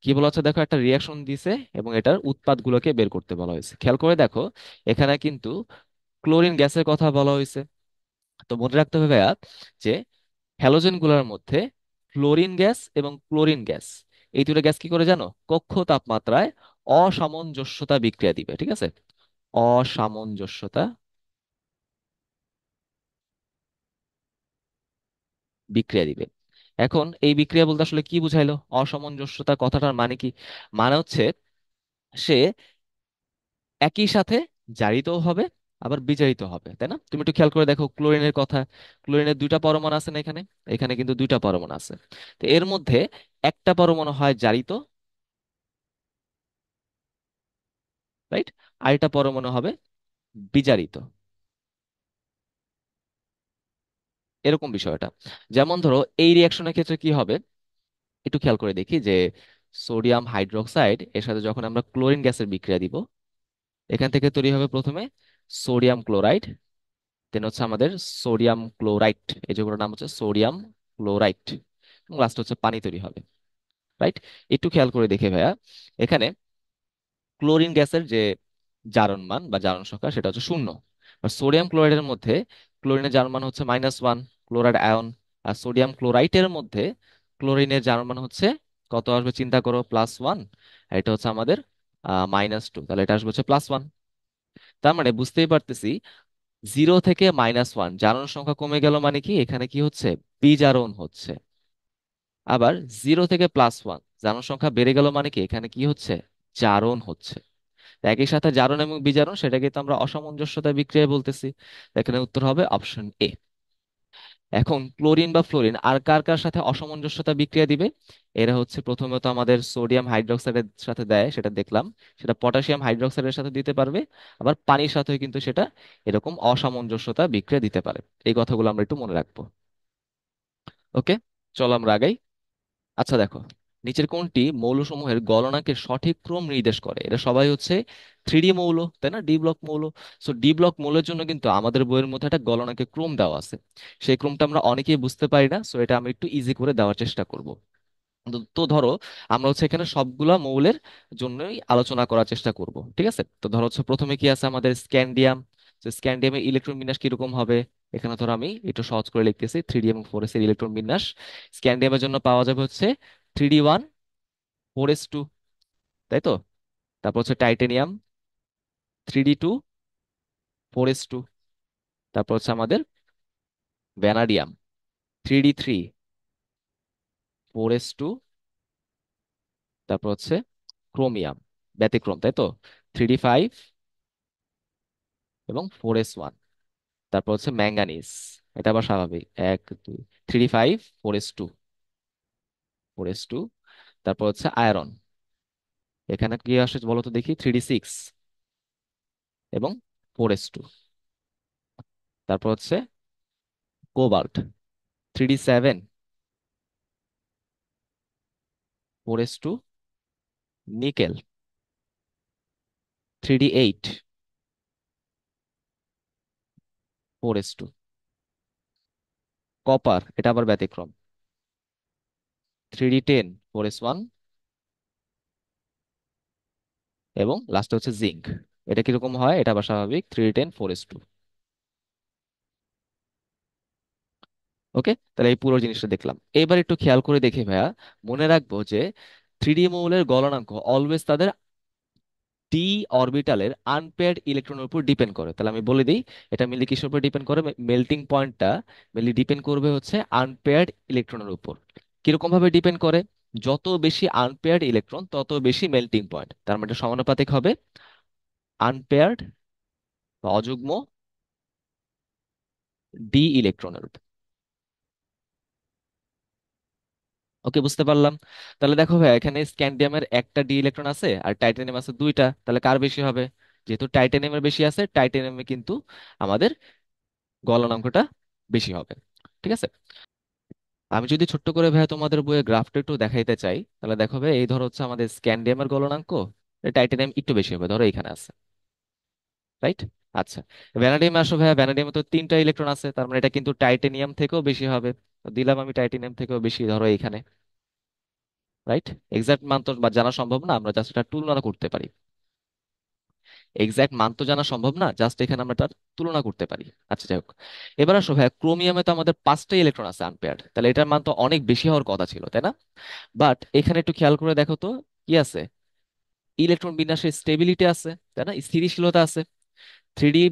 কি বলা হচ্ছে দেখো, একটা রিয়াকশন দিছে এবং এটার উৎপাদগুলোকে বের করতে বলা হয়েছে। খেয়াল করে দেখো, এখানে কিন্তু ক্লোরিন গ্যাসের কথা বলা হয়েছে। তো মনে রাখতে হবে ভাইয়া যে হ্যালোজেন গুলোর মধ্যে ফ্লোরিন গ্যাস এবং ক্লোরিন গ্যাস, এই দুটো গ্যাস কি করে জানো? কক্ষ তাপমাত্রায় অসামঞ্জস্যতা বিক্রিয়া দিবে। ঠিক আছে, অসামঞ্জস্যতা বিক্রিয়া দিবে। এখন এই বিক্রিয়া বলতে আসলে কি বুঝাইলো? অসামঞ্জস্যতা কথাটার মানে কি? মানে হচ্ছে সে একই সাথে জারিতও হবে, আবার বিজারিত হবে, তাই না? তুমি একটু খেয়াল করে দেখো ক্লোরিনের কথা। ক্লোরিনের দুইটা পরমাণু আছে না এখানে? এখানে কিন্তু দুইটা পরমাণু আছে। তো এর মধ্যে একটা পরমাণু হয় জারিত, রাইট? আরেকটা পরমাণু হবে বিজারিত। এরকম বিষয়টা। যেমন ধরো এই রিয়াকশনের ক্ষেত্রে কি হবে, একটু খেয়াল করে দেখি যে সোডিয়াম হাইড্রোক্সাইড এর সাথে যখন আমরা ক্লোরিন গ্যাসের বিক্রিয়া দিব, এখান থেকে তৈরি হবে প্রথমে সোডিয়াম ক্লোরাইড, দেন হচ্ছে আমাদের সোডিয়াম ক্লোরাইট, এই যেগুলোর নাম হচ্ছে সোডিয়াম ক্লোরাইট, এবং লাস্ট হচ্ছে পানি তৈরি হবে, রাইট? একটু খেয়াল করে দেখে ভাইয়া, এখানে ক্লোরিন গ্যাসের যে জারণ মান বা জারণ সংখ্যা সেটা হচ্ছে 0। আর সোডিয়াম ক্লোরাইডের মধ্যে ক্লোরিনের জারণ মান হচ্ছে -1, ক্লোরাইড আয়ন। আর সোডিয়াম ক্লোরাইটের মধ্যে ক্লোরিনের জারণ মান হচ্ছে কত আসবে চিন্তা করো, +1। আর এটা হচ্ছে আমাদের -2, তাহলে এটা আসবে হচ্ছে +1। তার মানে বুঝতেই পারতেছি 0 থেকে -1 জারণ সংখ্যা কমে গেল মানে কি এখানে কি হচ্ছে? বিজারণ হচ্ছে। আবার 0 থেকে +1 জারণ সংখ্যা বেড়ে গেল মানে কি এখানে কি হচ্ছে? জারণ হচ্ছে। তো একই সাথে জারণ এবং বিজারণ, সেটাকে তো আমরা অসামঞ্জস্যতা বিক্রিয়া বলতেছি। তো এখানে উত্তর হবে অপশন এ। এখন ক্লোরিন বা ফ্লোরিন আর কার কার সাথে অসামঞ্জস্যতা বিক্রিয়া দিবে? এরা হচ্ছে প্রথমত আমাদের সোডিয়াম হাইড্রোক্সাইডের সাথে দেয়, সেটা দেখলাম। সেটা পটাশিয়াম হাইড্রোক্সাইডের সাথে দিতে পারবে। আবার পানির সাথেও কিন্তু সেটা এরকম অসামঞ্জস্যতা বিক্রিয়া দিতে পারে। এই কথাগুলো আমরা একটু মনে রাখবো। ওকে, চলো আমরা আগাই। আচ্ছা দেখো, নিচের কোনটি মৌলসমূহের গলনাঙ্কের সঠিক ক্রম নির্দেশ করে? এটা সবাই হচ্ছে 3D মৌল, তাই না? ডি ব্লক মৌল। সো ডি ব্লক মৌলের জন্য কিন্তু আমাদের বইয়ের মধ্যে একটা গলনাঙ্কের ক্রম দেওয়া আছে। সেই ক্রমটা আমরা অনেকেই বুঝতে পারি না, সো এটা আমি একটু ইজি করে দেওয়ার চেষ্টা করব। তো ধরো আমরা হচ্ছে এখানে সবগুলা মৌলের জন্যই আলোচনা করার চেষ্টা করব। ঠিক আছে, তো ধরো হচ্ছে প্রথমে কি আছে আমাদের স্ক্যান্ডিয়াম। তো স্ক্যান্ডিয়ামের ইলেকট্রন বিন্যাস কিরকম হবে? এখানে ধরো আমি একটু সহজ করে লিখতেছি, 3D এবং 4s এর ইলেকট্রন বিন্যাস। স্ক্যান্ডিয়ামের জন্য পাওয়া যাবে হচ্ছে 3D1 4s2, তাই তো? তারপর হচ্ছে টাইটেনিয়াম 3D2 4s2। তারপর হচ্ছে আমাদের ভ্যানাডিয়াম 3D3 4s2। তারপর হচ্ছে ক্রোমিয়াম, ব্যতিক্রম তাই তো, 3D5 এবং 4s1। তারপর হচ্ছে ম্যাঙ্গানিজ, এটা আবার স্বাভাবিক, 1 2, 3D5 4s2 তারপর হচ্ছে আয়রন, এখানে কি আসে বলো তো দেখি, 3D6 এবং 4s2। তারপর হচ্ছে cobalt, 3D7 4s2, nickel 3d8, 4s2, copper এটা আবার ব্যতিক্রম 3d10, 4s1, এবং লাস্টে হচ্ছে জিঙ্ক। এটা কিরকম হয়? এটা আবার স্বাভাবিক 3d10, 4s2। ওকে, তাহলে এই পুরো জিনিসটা দেখলাম। এবার একটু খেয়াল করে দেখি ভাইয়া, মনে রাখবো যে থ্রিডি মৌলের গলনাঙ্ক অলওয়েজ তাদের ডি অরবিটালের আনপেয়ার্ড ইলেকট্রনের উপর ডিপেন্ড করে। তাহলে আমি বলে দিই, এটা মেনলি কিসের উপর ডিপেন্ড করে? মেল্টিং পয়েন্টটা মেনলি ডিপেন্ড করবে হচ্ছে আনপেয়ার্ড ইলেকট্রনের উপর। কিরকম ভাবে ডিপেন্ড করে? যত বেশি আনপেয়ার্ড ইলেকট্রন তত বেশি মেল্টিং পয়েন্ট, তার মানে এটা সমানুপাতিক হবে আনপেয়ার্ড বা অযুগ্ম ডি ইলেকট্রনের উপর। ওকে, বুঝতে পারলাম। তাহলে দেখো ভাই, এখানে স্ক্যান্ডিয়ামের একটা ডি ইলেকট্রন আছে আর টাইটানিয়াম আছে দুইটা, তাহলে কার বেশি হবে? যেহেতু টাইটানিয়ামের বেশি আছে, টাইটানিয়ামে কিন্তু আমাদের গলনাঙ্কটা বেশি হবে। ঠিক আছে। আমি যদি ছোট্ট করে ভাই তোমাদের বইয়ে গ্রাফটা একটু দেখাইতে চাই, তাহলে দেখো ভাই, এই ধরো হচ্ছে আমাদের স্ক্যান্ডিয়ামের গলনাঙ্ক, টাইটানিয়াম একটু বেশি হবে, ধরো এখানে আছে, রাইট? আচ্ছা, ভ্যানাডিয়ামে আসো ভাইয়া, ভ্যানাডিয়ামে তো তিনটা ইলেকট্রন আছে, তার মানে এটা কিন্তু টাইটানিয়াম থেকেও বেশি হবে। তো দিলাম আমি টাইটানিয়াম থেকেও বেশি, ধরো এখানে, রাইট? এক্সাক্ট মান তো বা জানা সম্ভব না, আমরা জাস্ট এটা তুলনা করতে পারি। এক্সাক্ট মান তো জানা সম্ভব না, জাস্ট এখানে আমরা তার তুলনা করতে পারি। আচ্ছা, যাই হোক। এবার আসো ভাইয়া, ক্রোমিয়ামে তো আমাদের পাঁচটা ইলেকট্রন আছে আনপেয়ার্ড, তাহলে এটার মান তো অনেক বেশি হওয়ার কথা ছিল, তাই না? বাট এখানে একটু খেয়াল করে দেখো তো, কি আছে? ইলেকট্রন বিন্যাসের স্টেবিলিটি আছে, তাই না? স্থিতিশীলতা আছে। থ্রিডি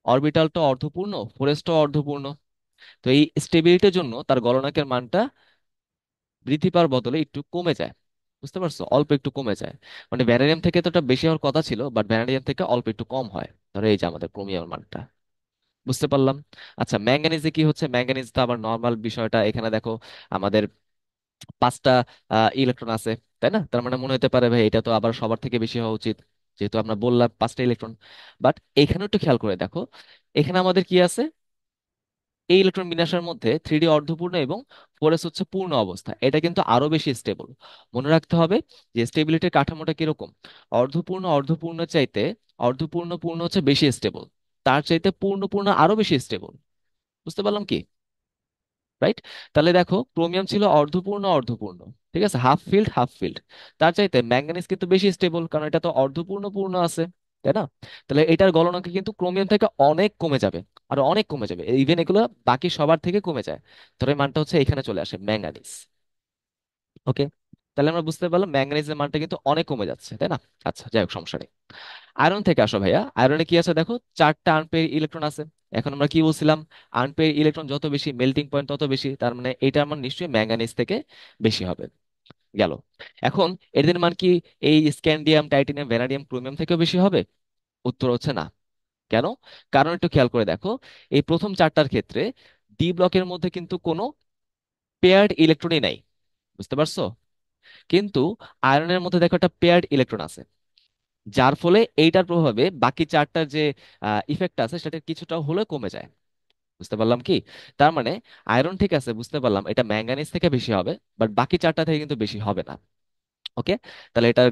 অরবিটালটা অর্ধপূর্ণ, ফোরেস্টও অর্ধপূর্ণ। তো এই স্টেবিলিটির জন্য তার গলনাঙ্কের মানটা বৃদ্ধি পাওয়ার বদলে একটু কমে যায়। বুঝতে পারছো? অল্প একটু কমে যায়। মানে ভ্যানাডিয়াম থেকে তো এটা বেশি হওয়ার কথা ছিল, বাট ভ্যানাডিয়াম থেকে অল্প একটু কম হয়। ধরো এই যে আমাদের ক্রোমিয়ামের মানটা। বুঝতে পারলাম। আচ্ছা, ম্যাঙ্গানিজে কি হচ্ছে? ম্যাঙ্গানিজ তো আবার নর্মাল বিষয়টা, এখানে দেখো আমাদের পাঁচটা ইলেকট্রন আছে, তাই না? তার মানে মনে হতে পারে ভাই এটা তো আবার সবার থেকে বেশি হওয়া উচিত, যেহেতু আমরা বললাম পাঁচটা ইলেকট্রন। বাট এখানে একটু খেয়াল করে দেখো, এখানে আমাদের কি আছে? এই ইলেকট্রন বিন্যাসের মধ্যে থ্রিডি অর্ধপূর্ণ এবং ফোর এস হচ্ছে পূর্ণ অবস্থা, এটা কিন্তু আরো বেশি স্টেবল। মনে রাখতে হবে যে স্টেবিলিটির কাঠামোটা কিরকম। অর্ধপূর্ণ অর্ধপূর্ণ চাইতে অর্ধপূর্ণ পূর্ণ হচ্ছে বেশি স্টেবল, তার চাইতে পূর্ণ পূর্ণ আরো বেশি স্টেবল। বুঝতে পারলাম কি? রাইট? তাহলে দেখো, ক্রোমিয়াম ছিল অর্ধপূর্ণ অর্ধপূর্ণ, ঠিক আছে, হাফ ফিল্ড হাফ ফিল্ড। তার চাইতে ম্যাঙ্গানিজ কিন্তু বেশি স্টেবল, কারণ এটা তো অর্ধপূর্ণ পূর্ণ আছে, তাই না? তাহলে এটার গলনাঙ্ক কিন্তু ক্রোমিয়াম থেকে অনেক কমে যাবে, আর অনেক কমে যাবে, ইভেন এগুলো বাকি সবার থেকে কমে যায়। ধরো এই মানটা হচ্ছে এখানে চলে আসে ম্যাঙ্গানিজ। ওকে, তাহলে আমরা বুঝতে পারলাম ম্যাঙ্গানিজের মানটা কিন্তু অনেক কমে যাচ্ছে, তাই না? আচ্ছা, যাই হোক, সমস্যা নেই। আয়রন থেকে আসো ভাইয়া, আয়রনে কি আছে দেখো, চারটা আনপেয়ার ইলেকট্রন আছে। এখন আমরা কি বলছিলাম? আনপেয়ার ইলেকট্রন যত বেশি, মেল্টিং পয়েন্ট তত বেশি, তার মানে এটার মান নিশ্চয়ই ম্যাঙ্গানিজ থেকে বেশি হবে। গেল। এখন এদের মান কি এই স্ক্যান্ডিয়াম, টাইটানিয়াম, ভ্যানাডিয়াম, ক্রোমিয়াম থেকেও বেশি হবে? উত্তর হচ্ছে না। কেন? কারণ একটু খেয়াল করে দেখো, এই প্রথম চারটার ক্ষেত্রে ডি ব্লকের মধ্যে কিন্তু কোনো পেয়ার্ড ইলেকট্রনই নাই। বুঝতে পারছো? কিন্তু আয়রনের মধ্যে দেখো একটা পেয়ার্ড ইলেকট্রন আছে, যার ফলে এইটার প্রভাবে বাকি চারটার যে ইফেক্ট আছে সেটা কিছুটা হলে কমে যায়। বুঝতে পারলাম কি? তার মানে আয়রন ঠিক আছে, বুঝতে পারলাম এটা ম্যাঙ্গানিজ থেকে বেশি হবে, বাট বাকি চারটা থেকে কিন্তু বেশি হবে না। ওকে, তাহলে এটার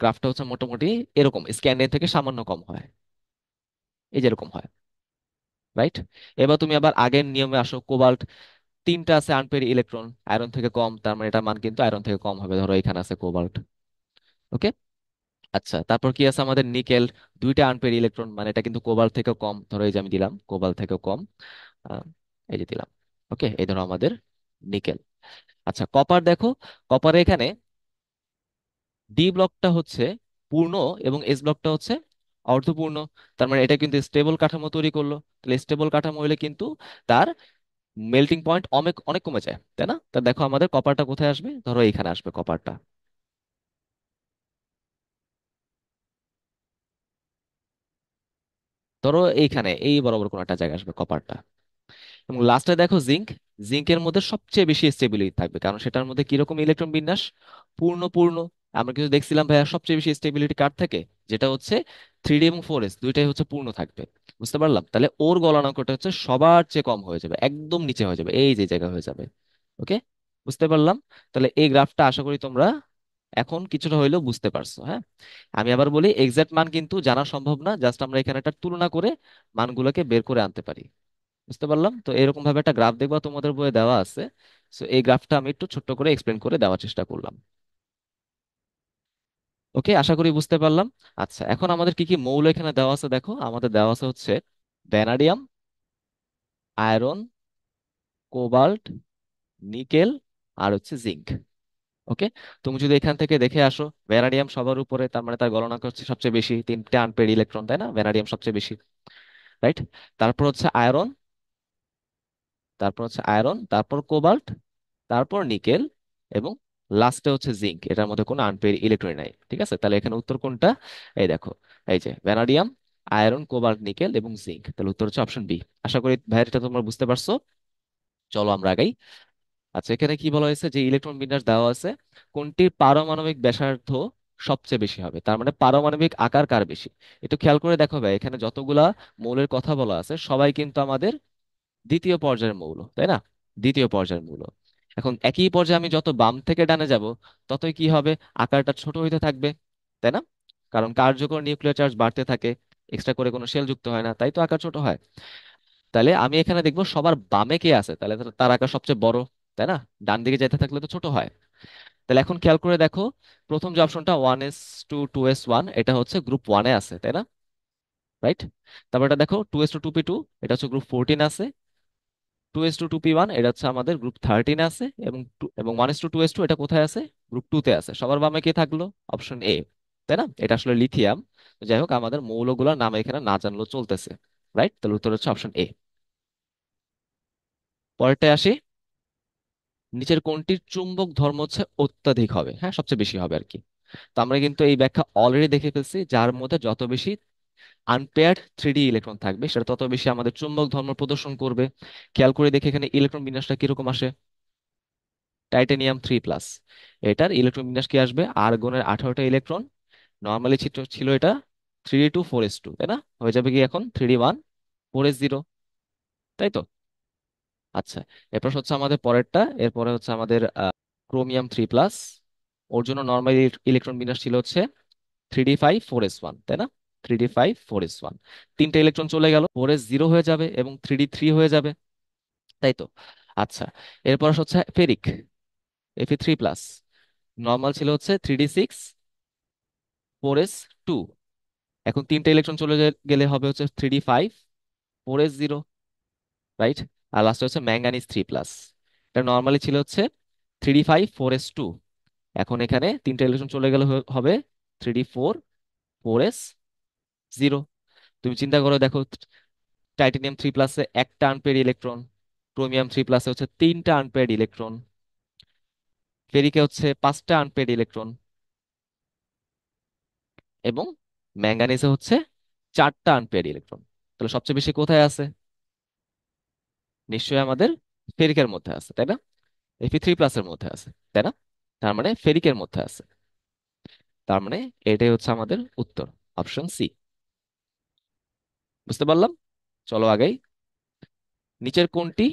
গ্রাফটা হচ্ছে মোটামুটি এরকম, স্ক্যান্ডিয়াম থেকে সামান্য কম হয়, এই যেরকম হয়। রাইট? এবার তুমি আবার আগের নিয়মে আসো, কোবাল্ট তিনটা আছে আনপেয়ার ইলেকট্রন, আয়রন থেকে কম, তার মানে এটার মান কিন্তু আয়রন থেকে কম হবে, ধরো এখানে আছে কোবাল্ট। ওকে। আচ্ছা, তারপর কি আছে আমাদের? নিকেল, দুইটা আনপেয়ার ইলেকট্রন, মানে এটা কিন্তু কোবাল্ট থেকে কম, ধরো এই যে আমি দিলাম কোবাল্ট থেকে কম, আহ, এই যে দিলাম। ওকে, এই ধরো আমাদের নিকেল। আচ্ছা, কপার দেখো, কপারে এখানে ডি ব্লকটা হচ্ছে পূর্ণ এবং এস ব্লকটা হচ্ছে অর্ধপূর্ণ, তার মানে এটা কিন্তু স্টেবল কাঠামো তৈরি করলো। তাহলে স্টেবল কাঠামো হলে কিন্তু তার মেল্টিং পয়েন্ট অনেক অনেক কমে যায়, তাই না? তা দেখো আমাদের কপারটা কোথায় আসবে, ধরো এইখানে আসবে কপারটা। ধরো এইখানে এই বরাবর কোনো একটা জায়গায় আসবে কপারটা। এবং লাস্টে দেখো জিঙ্ক, জিঙ্কের মধ্যে সবচেয়ে বেশি স্টেবিলিটি থাকবে, কারণ সেটার মধ্যে কিরকম ইলেকট্রন বিন্যাস? পূর্ণ পূর্ণ। আমরা কিন্তু দেখছিলাম ভাইয়া, সবচেয়ে বেশি স্টেবিলিটি কার থেকে? যেটা হচ্ছে থ্রি ডি এবং ফোর এস দুইটাই হচ্ছে পূর্ণ থাকবে। বুঝতে পারলাম। তাহলে ওর গলনাঙ্কটা হচ্ছে সবার চেয়ে কম হয়ে যাবে, একদম নিচে হয়ে যাবে, এই যে জায়গা হয়ে যাবে। ওকে, বুঝতে পারলাম। তাহলে এই গ্রাফটা আশা করি তোমরা এখন কিছুটা হইলেও বুঝতে পারছো? হ্যাঁ, আমি আবার বলি এক্সাক্ট মান কিন্তু জানা সম্ভব না, জাস্ট আমরা এখানে একটা তুলনা করে মানগুলোকে বের করে আনতে পারি। বুঝতে পারলাম? তো এরকম ভাবে একটা গ্রাফ দেখবা তোমাদের বইয়ে দেওয়া আছে। সো এই গ্রাফটা আমি একটু ছোট্ট করে এক্সপ্লেন করে দেওয়ার চেষ্টা করলাম। ওকে, আশা করি বুঝতে পারলাম। আচ্ছা, এখন আমাদের কি কি মৌল এখানে দেওয়া আছে দেখো। আমাদের দেওয়া আছে হচ্ছে ভ্যানাডিয়াম, আয়রন, কোবাল্ট, নিকেল, আর হচ্ছে জিঙ্ক। ওকে, তুমি যদি এখান থেকে দেখে আসো, ভ্যানাডিয়াম সবার উপরে, তার মানে তার গলনাঙ্ক হচ্ছে সবচেয়ে বেশি, তিনটে আনপেড ইলেকট্রন, তাই না? ভ্যানাডিয়াম সবচেয়ে বেশি, রাইট? তারপর হচ্ছে আয়রন, তারপর কোবাল্ট, তারপর নিকেল, এবং লাস্টে হচ্ছে জিঙ্ক। এটার মধ্যে কোনো আনপেড ইলেকট্রন নাই। ঠিক আছে, তাহলে এখানে উত্তর কোনটা? এই দেখো, এই যে ভ্যানাডিয়াম, আয়রন, কোবাল্ট, নিকেল এবং জিঙ্ক। তাহলে উত্তর হচ্ছে অপশন বি। আশা করি ভাইয়ের এটা তোমরা বুঝতে পারছো। চলো আমরা আগাই। আচ্ছা, এখানে কি বলা হয়েছে, যে ইলেকট্রন বিন্যাস দেওয়া আছে, কোনটির পারমাণবিক ব্যাসার্ধ সবচেয়ে বেশি হবে, তার মানে পারমাণবিক আকার কার বেশি। একটু খেয়াল করে দেখো ভাই, এখানে যতগুলা মৌলের কথা বলা আছে সবাই কিন্তু আমাদের দ্বিতীয় পর্যায়ের মৌল, তাই না? দ্বিতীয় পর্যায়ের মৌল। এখন একই পর্যায়ে আমি যত বাম থেকে ডানে যাব, ততই কি হবে, আকারটা ছোট হইতে থাকবে, তাই না? কারণ কার্যকর নিউক্লিয়ার চার্জ বাড়তে থাকে, এক্সট্রা করে কোনো শেল যুক্ত হয় না, তাই তো আকার ছোট হয়। তাহলে আমি এখানে দেখবো সবার বামে কে আছে, তাহলে তার আকার সবচেয়ে বড়, তাই না? ডান দিকে যেতে থাকলে তো ছোট হয়। তাহলে এখন খেয়াল করে দেখো, প্রথম যে অপশনটা 1s2 2s1, এটা হচ্ছে গ্রুপ ওয়ানে আছে, তাই না? রাইট। তারপর এটা দেখো 2s2 2p2, এটা হচ্ছে গ্রুপ 14 আছে। 2s2 2p1, এটা হচ্ছে আমাদের গ্রুপ 13 আছে। এবং 1s2 2s2, এটা কোথায় আছে? গ্রুপ 2 তে আছে। সবার বামে কে থাকলো? অপশন এ, তাই না? এটা আসলে লিথিয়াম। যাই হোক, আমাদের মৌলগুলোর নাম এখানে না জানলেও চলতেছে। রাইট, তাহলে উত্তর হচ্ছে অপশন এ। পরেরটায় আসি। নিচের কোনটির চুম্বক ধর্ম হচ্ছে অত্যাধিক হবে, হ্যাঁ, সবচেয়ে বেশি হবে আর কি। তো আমরা কিন্তু এই ব্যাখ্যা অলরেডি দেখে ফেলছি, যার মধ্যে যত বেশি আনপেয়ার্ড 3D ইলেকট্রন থাকবে, সেটা তত বেশি আমাদের চুম্বক ধর্ম প্রদর্শন করবে। খেয়াল করে দেখে এখানে ইলেকট্রন বিন্যাসটা কিরকম আসে। টাইটানিয়াম 3+, এটার ইলেকট্রন বিন্যাস কি আসবে? আর্গনের 18টা ইলেকট্রন। নর্মালি ছিল ছিল এটা 3d2 4s2, তাই না? হয়ে যাবে কি এখন 3d1 4s0, তাই তো? আচ্ছা, এরপর হচ্ছে আমাদের পরেরটা, এরপরে হচ্ছে আমাদের ক্রোমিয়াম 3+। ওর জন্য নর্মালি ইলেকট্রন বিন্যাস ছিল হচ্ছে 3d5 4s1, তাই না? 3d5 4s1, তিনটা ইলেকট্রন চলে গেল, 4s0 হয়ে যাবে এবং 3d3 হয়ে যাবে, তাই তো? আচ্ছা, এরপর হচ্ছে ফেরিক, Fe3+। নর্মাল ছিল হচ্ছে 3d6 4s2। এখন তিনটা ইলেকট্রন চলে গেলে হবে হচ্ছে 3d5 4s0, রাইট? আর লাস্টে হচ্ছে ম্যাঙ্গানিজ 3+। এটা নর্মালি ছিল হচ্ছে 3d5 4s2। এখন এখানে তিনটা ইলেকট্রন চলে গেলে হবে 3d4 4s0। তুমি চিন্তা করে দেখো, টাইটানিয়াম 3+-এ একটা আনপেয়ার ইলেকট্রন, ক্রোমিয়াম 3+-এ হচ্ছে তিনটা আনপেয়ার ইলেকট্রন, ফেরিকে হচ্ছে পাঁচটা আনপেয়ার ইলেকট্রন, এবং ম্যাঙ্গানিজে হচ্ছে চারটা আনপেয়ার ইলেকট্রন। তাহলে সবচেয়ে বেশি কোথায় আছে? নিশ্চয়ই আমাদের ফেরিকের মধ্যে আছে, তাই না? Fe3+-এর মধ্যে আছে, তাই না? তার মানে ফেরিকের মধ্যে আছে। তার মানে এটাই হচ্ছে আমাদের উত্তর, অপশন সি। বুঝতে পারলাম? চলো আগাই। নিচের কোনটি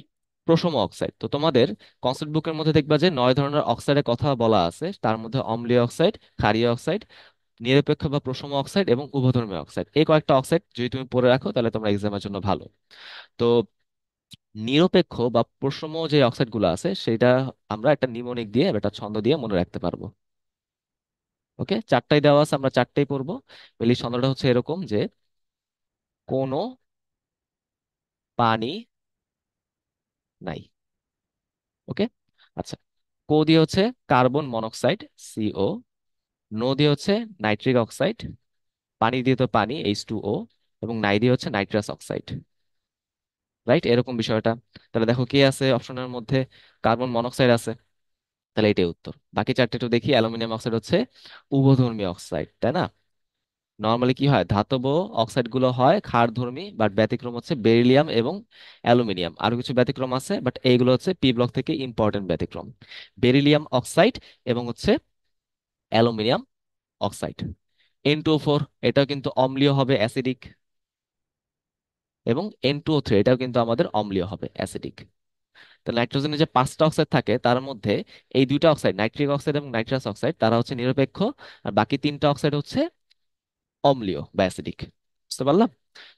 প্রশম অক্সাইড? তো তোমাদের কনসেপ্ট বুকের মধ্যে দেখবা যে 9 ধরনের অক্সাইডের কথা বলা আছে, তার মধ্যে অম্লীয় অক্সাইড, ক্ষারীয় অক্সাইড, নিরপেক্ষ বা প্রশম অক্সাইড এবং উভধর্মী অক্সাইড। এই কয়েকটা অক্সাইড যদি তুমি পড়ে রাখো, তাহলে তোমার এক্সামের জন্য ভালো। তো নিরপেক্ষ বা প্রশম যে অক্সাইড গুলো আছে, সেটা আমরা একটা নিমোনিক দিয়ে, একটা ছন্দ দিয়ে মনে রাখতে পারবো। ওকে, চারটাই দেওয়া আছে, আমরা চারটাই পড়বো। এই ছন্দটা হচ্ছে এরকম যে, কোনো পানি নাই। ওকে, আচ্ছা। কো দিয়ে হচ্ছে কার্বন মনোক্সাইড, CO। নো দিয়ে হচ্ছে নাইট্রিক অক্সাইড। পানি দিয়ে তো পানি, H2O। এবং নাই দিয়ে হচ্ছে নাইট্রাস অক্সাইড। রাইট, এরকম বিষয়টা। তাহলে দেখো কি আছে অপশনের মধ্যে, কার্বন মনোক্সাইড আছে। তাহলে এটাই উত্তর। বাকি চারটে একটু দেখি। অ্যালুমিনিয়াম অক্সাইড হচ্ছে উভধর্মী অক্সাইড, তাই না? নর্মালি কি হয়, ধাতব অক্সাইড গুলো হয় ক্ষারধর্মী, বাট ব্যতিক্রম হচ্ছে বেরিলিয়াম এবং অ্যালুমিনিয়াম। আরো কিছু ব্যতিক্রম আছে, বাট এইগুলো হচ্ছে পি ব্লক থেকে ইম্পর্টেন্ট ব্যতিক্রম। বেরিলিয়াম অক্সাইড এবং হচ্ছে অ্যালুমিনিয়াম অক্সাইড। N2O4, এটাও কিন্তু অম্লীয় হবে, অ্যাসিডিক। এবং N2O3, এটাও কিন্তু আমাদের অম্লীয় হবে, অ্যাসিডিক। তো নাইট্রোজেনের যে 5টা অক্সাইড থাকে তার মধ্যে এই দুইটা অক্সাইড, নাইট্রিক অক্সাইড এবং নাইট্রাস অক্সাইড, তারা হচ্ছে নিরপেক্ষ। আর বাকি 3টা অক্সাইড হচ্ছে অম্লীয় বা অ্যাসিডিক। বুঝতে পারলাম?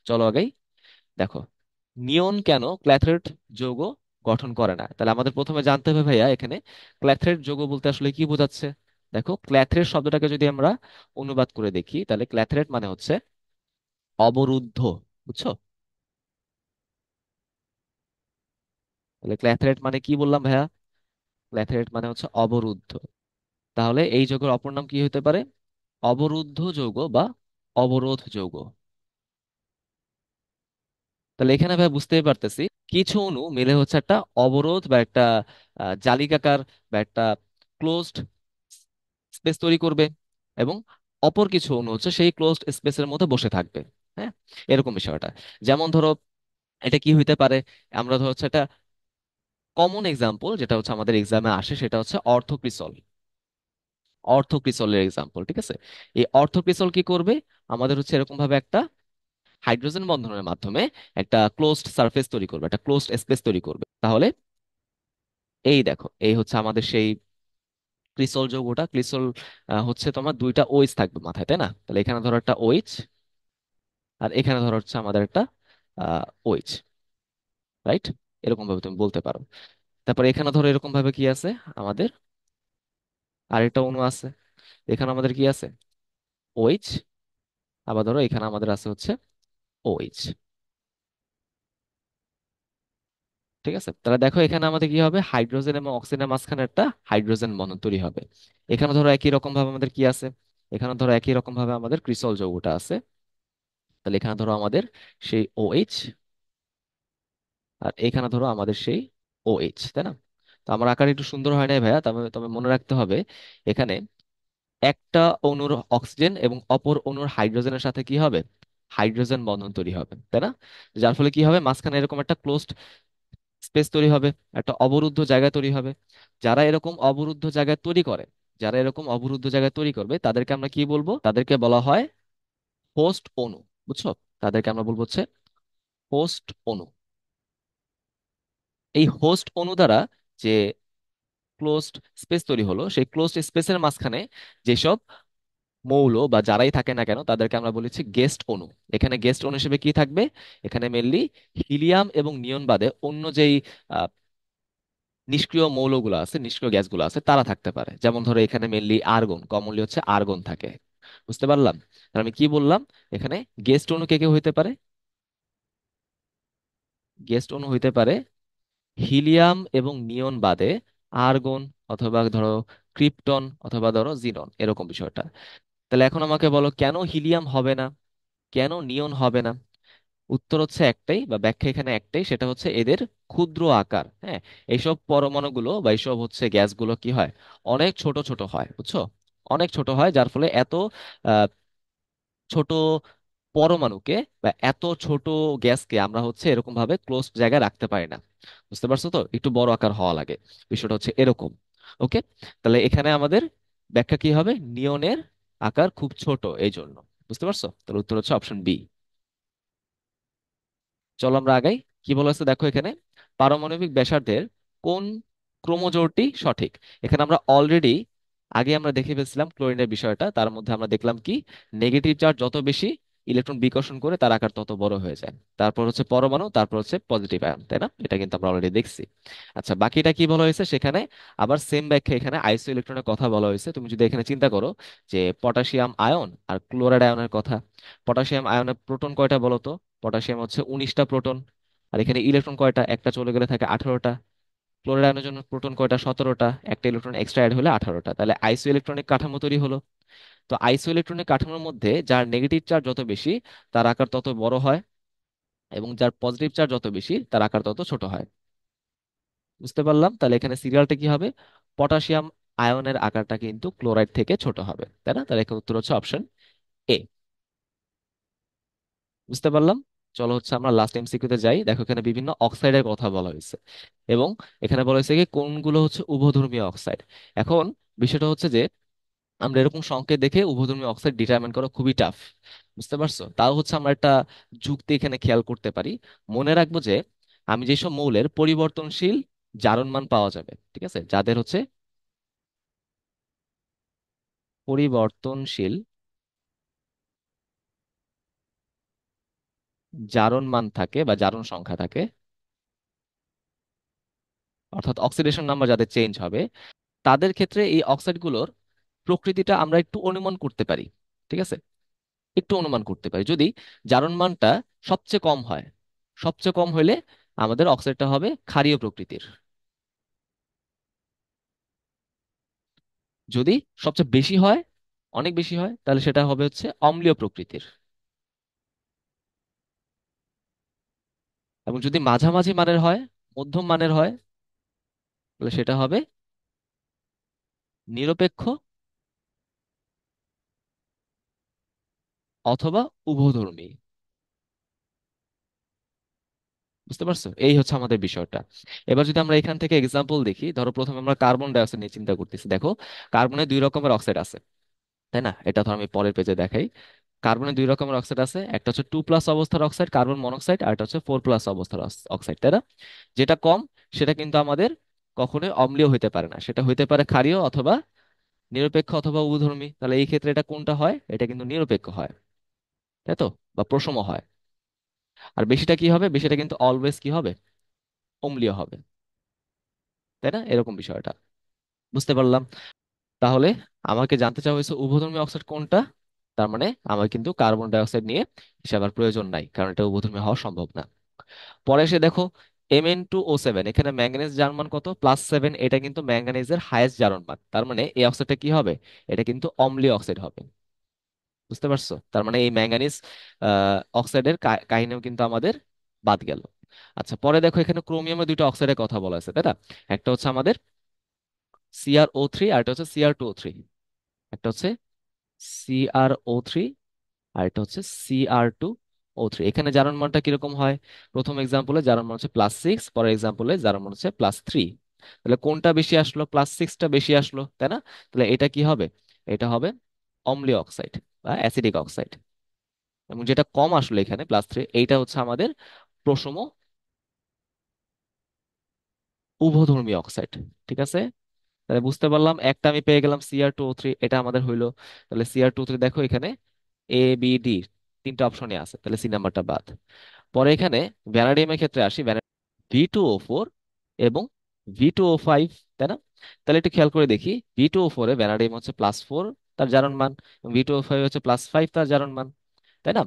চলো আগাই। দেখো, নিয়ন কেন ক্ল্যাথরেট যৌগ গঠন করে না? তাহলে আমাদের প্রথমে জানতে হবে ভাইয়া, এখানে ক্ল্যাথরেট যৌগ বলতে আসলে কি বোঝাচ্ছে। দেখো, ক্ল্যাথরেট শব্দটাকে যদি আমরা অনুবাদ করে দেখি, তাহলে ক্ল্যাথরেট মানে হচ্ছে অবরুদ্ধ। বুঝছো? তাহলে ক্ল্যাথরেট মানে কি বললাম ভাইয়া? ক্ল্যাথরেট মানে হচ্ছে অবরুদ্ধ। তাহলে এই যৌগের অপর নাম কি হতে পারে? অবরুদ্ধ যৌগ বা অবরোধ যৌগ। তাহলে এখানে ভাই বুঝতেই পারতেছি, কিছু অণু মিলে হচ্ছে একটা অবরোধ বা একটা জালিকাকার বা একটা ক্লোজড স্পেস তৈরি করবে, এবং অপর কিছু অণু হচ্ছে সেই ক্লোজড স্পেসের মধ্যে বসে থাকবে। হ্যাঁ, এরকম বিষয়টা। যেমন ধরো, এটা কি হইতে পারে? আমরা ধরো হচ্ছে একটা কমন এক্সাম্পল যেটা হচ্ছে আমাদের এক্সামে আসে, সেটা হচ্ছে অর্থোক্রিসল। অর্থোক্রিসলের এক্সাম্পল, ঠিক আছে? এই অর্থোক্রিসল কি করবে? আমাদের হচ্ছে এরকম ভাবে একটা হাইড্রোজেন বন্ধনের মাধ্যমে একটা ক্লোজড সারফেস তৈরি করবে, একটা ক্লোজড স্পেস তৈরি করবে। তাহলে এই দেখো, এই হচ্ছে আমাদের সেই ক্রিসল যৌগটা। ক্রিসল হচ্ছে তোমার দুইটা ওইচ থাকবে মাথায়, তাই না? তাহলে এখানে ধরো একটা ওইচ, আর এখানে ধরো হচ্ছে আমাদের একটা ওইচ, রাইট? এরকম ভাবে তুমি বলতে পারো। তারপর এখানে ধরো এরকম ভাবে কি আছে আমাদের, আরেকটা অণু আছে। এখানে আমাদের কি আছে? ওইচ। আবার ধরো এখানে আমাদের আছে হচ্ছে ওইচ। ঠিক আছে, তাহলে দেখো এখানে আমাদের কি হবে? হাইড্রোজেন এবং অক্সিজেনের মাঝখানে একটা হাইড্রোজেন বন্ধন তৈরি হবে। এখানে ধরো একই রকম ভাবে আমাদের কি আছে? এখানে ধরো একই রকম ভাবে আমাদের ক্রিসল যৌগটা আছে। তাহলে এখানে ধরো আমাদের সেই OH, আর এখানে ধরো আমাদের সেই OH, তাই না? তো আমার আকার একটু সুন্দর হয় নাই ভাইয়া, তবে তবে মনে রাখতে হবে, এখানে একটা অণুর অক্সিজেন এবং অপর অণুর হাইড্রোজেনের সাথে কি হবে? হাইড্রোজেন বন্ধন তৈরি হবে, তাই না? যার ফলে কি হবে? মাঝখানে এরকম একটা ক্লোজড স্পেস তৈরি হবে, একটা অবরুদ্ধ জায়গা তৈরি হবে। যারা এরকম অবরুদ্ধ জায়গা তৈরি করে, যারা এরকম অবরুদ্ধ জায়গা তৈরি করবে, তাদেরকে আমরা কি বলবো? তাদেরকে বলা হয় হোস্ট অণু। বুঝছো? তাদেরকে আমরা বলবো হচ্ছে হোস্ট অণু। এই হোস্ট অণু দ্বারা যে ক্লোজড স্পেস তৈরি হলো, সেই ক্লোজড স্পেসের মাঝখানে যেসব মৌল বা যারাই থাকে না কেন, তাদেরকে আমরা বলেছি গেস্ট অণু। এখানে গেস্ট অণু হিসেবে কি থাকবে? এখানে মেনলি হিলিয়াম এবং নিয়ন বাদে অন্য যেই নিষ্ক্রিয় মৌলগুলো আছে, নিষ্ক্রিয় গ্যাসগুলো আছে, তারা থাকতে পারে। যেমন ধরো এখানে মেনলি আর্গন, কমনলি হচ্ছে আর্গন থাকে। বুঝতে পারলাম? তাহলে আমি কি বললাম? এখানে গেস্ট অণু কে কে হইতে পারে? গেস্ট অণু হইতে পারে হিলিয়াম এবং নিয়ন বাদে আর্গন, অথবা ধরো ক্রিপ্টন, অথবা ধরো জিনন, এরকম বিষয়টা। তাহলে এখন আমাকে বলো, কেন হিলিয়াম হবে না, কেন নিয়ন হবে না? উত্তর হচ্ছে একটাই, বা ব্যাখ্যা এখানে একটাই, সেটা হচ্ছে এদের ক্ষুদ্র আকার। হ্যাঁ, এইসব পরমাণুগুলো বা এইসব হচ্ছে গ্যাসগুলো কি হয়? অনেক ছোট ছোট হয়। বুঝছো? অনেক ছোট হয়, যার ফলে এত আহ, ছোট পরমাণুকে বা এত ছোট গ্যাসকে আমরা হচ্ছে এরকম ভাবে ক্লোজ জায়গায় রাখতে পারি না। বুঝতে পারছো? তো একটু বড় আকার হওয়া লাগে, বিষয়টা হচ্ছে এরকম। ওকে, তাহলে এখানে আমাদের ব্যাখ্যা কি হবে? নিয়নের আকার খুব ছোট, এই জন্য। বুঝতে পারছো? তাহলে উত্তর হচ্ছে অপশন বি। চলো আমরা আগাই। কি বলা হচ্ছে দেখো এখানে, পারমাণবিক ব্যাসার্ধের কোন ক্রোমোজোরটি সঠিক? এখানে আমরা অলরেডি আগে আমরা দেখে ফেলছিলাম ক্লোরিনের বিষয়টা। তার মধ্যে আমরা দেখলাম কি, নেগেটিভ চার্জ যত বেশি ইলেকট্রন বিকর্ষণ করে তার আকার তত বড় হয়ে যায়। তারপর হচ্ছে পরমাণু, তারপর হচ্ছে পজিটিভ আয়ন, তাই না? এটা কিন্তু আমরা অলরেডি দেখছি। আচ্ছা, বাকিটা কি বলা হয়েছে সেখানে? আবার সেম ব্যাখ্যা, এখানে আইসো ইলেকট্রনের কথা বলা হয়েছে। তুমি যদি এখানে চিন্তা করো যে পটাশিয়াম আয়ন আর ক্লোরাইড আয়নের কথা, পটাশিয়াম আয়নের প্রোটন কয়টা বলো তো? পটাশিয়াম হচ্ছে 19টা প্রোটন। আর এখানে ইলেকট্রন কয়টা? একটা চলে গেলে থাকে 18টা। ক্লোরাইড আয়নের জন্য প্রোটন কয়টা? 17টা। একটা ইলেকট্রন এক্সট্রা অ্যাড হলে 18টা। তাহলে আইসো ইলেকট্রনিক কাঠামো তৈরি হলো। তো আইসো ইলেকট্রনিক কাঠামোর মধ্যে যার নেগেটিভ চার্জ যত বেশি, তার আকার তত বড় হয়, এবং যার পজিটিভ চার্জ যত বেশি, তার আকার তত ছোট হয়। বুঝতে পারলাম? তাহলে এখানে সিরিয়ালটা কি হবে? পটাশিয়াম আয়নের আকারটা কিন্তু ক্লোরাইড থেকে ছোট হবে, তাই না? তাহলে এখানে উত্তর হচ্ছে অপশন এ। বুঝতে পারলাম? চলো হচ্ছে আমরা লাস্ট এমসিকিউতে যাই। দেখো, এখানে বিভিন্ন অক্সাইডের কথা বলা হয়েছে, এবং এখানে বলা হয়েছে কি কোনগুলো হচ্ছে উভধর্মীয় অক্সাইড। এখন বিষয়টা হচ্ছে যে আমরা এরকম সংকেত দেখে উভধর্মী অক্সাইড ডিটারমিন করা খুবই টাফ। বুঝতে পারছো? তাও হচ্ছে আমরা একটা যুক্তি এখানে খেয়াল করতে পারি। মনে রাখবো যে আমি যেসব মৌলের পরিবর্তনশীল জারণ মান পাওয়া যাবে, ঠিক আছে, যাদের হচ্ছে পরিবর্তনশীল জারণ মান থাকে বা জারণ সংখ্যা থাকে, অর্থাৎ অক্সিডেশন নাম্বার যাদের চেঞ্জ হবে, তাদের ক্ষেত্রে এই অক্সাইডগুলোর প্রকৃতিটা আমরা একটু অনুমান করতে পারি। ঠিক আছে, একটু অনুমান করতে পারি যদি জারণ মানটা সবচেয়ে কম হয়। সবচেয়ে কম হইলে আমাদের অক্সাইডটা হবে ক্ষারীয় প্রকৃতির। যদি সবচেয়ে বেশি হয়, অনেক বেশি হয়, তাহলে সেটা হবে হচ্ছে অম্লীয় প্রকৃতির। এবং যদি মাঝামাঝি মানের হয়, মধ্যম মানের হয়, তাহলে সেটা হবে নিরপেক্ষ অথবা উভধর্মী। বুঝতে পারছো? এই হচ্ছে আমাদের বিষয়টা। এবার যদি আমরা এখান থেকে এক্সাম্পল দেখি, ধরো প্রথমে আমরা কার্বন ডাই অক্সাইড নিয়ে চিন্তা করতেছি। দেখো, কার্বনের দুই রকমের অক্সাইড আছে, তাই না? এটা ধর আমি পরের পেজে দেখাই। কার্বনের দুই রকমের অক্সাইড আছে, একটা হচ্ছে 2+ অবস্থার অক্সাইড কার্বন মনোক্সাইড, আর একটা হচ্ছে 4+ অবস্থার অক্সাইড, তাই না? যেটা কম সেটা কিন্তু আমাদের কখনোই অম্লীয় হইতে পারে না, সেটা হইতে পারে ক্ষারীয় অথবা নিরপেক্ষ অথবা উভধর্মী। তাহলে এই ক্ষেত্রে এটা কোনটা হয়? এটা কিন্তু নিরপেক্ষ হয়, তাই তো, বা প্রশম হয়। আর বেশিটা কি হবে? বেশিটা কিন্তু অলওয়েজ কি হবে? অম্লীয় হবে, তাই না? এরকম বিষয়টা বুঝতে পারলাম। তাহলে আমাকে জানতে চাওয়া হয়েছে উভধর্মী অক্সাইড কোনটা। তার মানে আমার কিন্তু কার্বন ডাই অক্সাইড নিয়ে হিসাব আর প্রয়োজন নাই, কারণ এটা উভধর্মী হওয়া সম্ভব না। পরে এসে দেখো Mn2O7, এখানে ম্যাঙ্গানিজ জারণ মান কত? +7। এটা কিন্তু ম্যাঙ্গানিজের হায়েস্ট জারণ মান, তার মানে এই অক্সাইডটা কি হবে? এটা কিন্তু অম্লীয় অক্সাইড হবে। বুঝতে পারছো? তার মানে এই ম্যাঙ্গানিজ অক্সাইডের কাহিনীও কিন্তু আমাদের বাদ গেল। আচ্ছা, পরে দেখো এখানে ক্রোমিয়ামের দুইটা অক্সাইডের কথা বলা আছে, তাই না? একটা হচ্ছে আমাদের CrO3, আর একটা হচ্ছে Cr2O3। একটা হচ্ছে CrO3, আর এটা হচ্ছে Cr2O3। এখানে জারণ মানটা কিরকম হয়? প্রথম এক্সাম্পলে জারণ মান হচ্ছে +6, পরের এক্সাম্পলে জারণ মান হচ্ছে +3। তাহলে কোনটা বেশি আসলো? +6টা বেশি আসলো, তাই না? তাহলে এটা কি হবে? এটা হবে অম্লীয় অক্সাইড বা অ্যাসিডিক অক্সাইড। এবং যেটা কম আসলো এখানে +3, এইটা হচ্ছে আমাদের প্রশম উভধর্মী অক্সাইড। ঠিক আছে, তাহলে বুঝতে পারলাম একটা আমি পেয়ে গেলাম Cr2O3, এটা আমাদের হইলো। তাহলে Cr2O3 দেখো এখানে A B D তিনটা অপশনে আছে, তাহলে সি নাম্বারটা বাদ। পরে এখানে ভ্যানাডিয়ামের ক্ষেত্রে আসি। V2O4 এবং V2O5, তাই না? তাহলে একটু খেয়াল করে দেখি, V2O4 এ ভ্যানাডিয়াম হচ্ছে +4 তার জারণ মান, V2O5 হচ্ছে +5 তার জারণ মান, তাই না?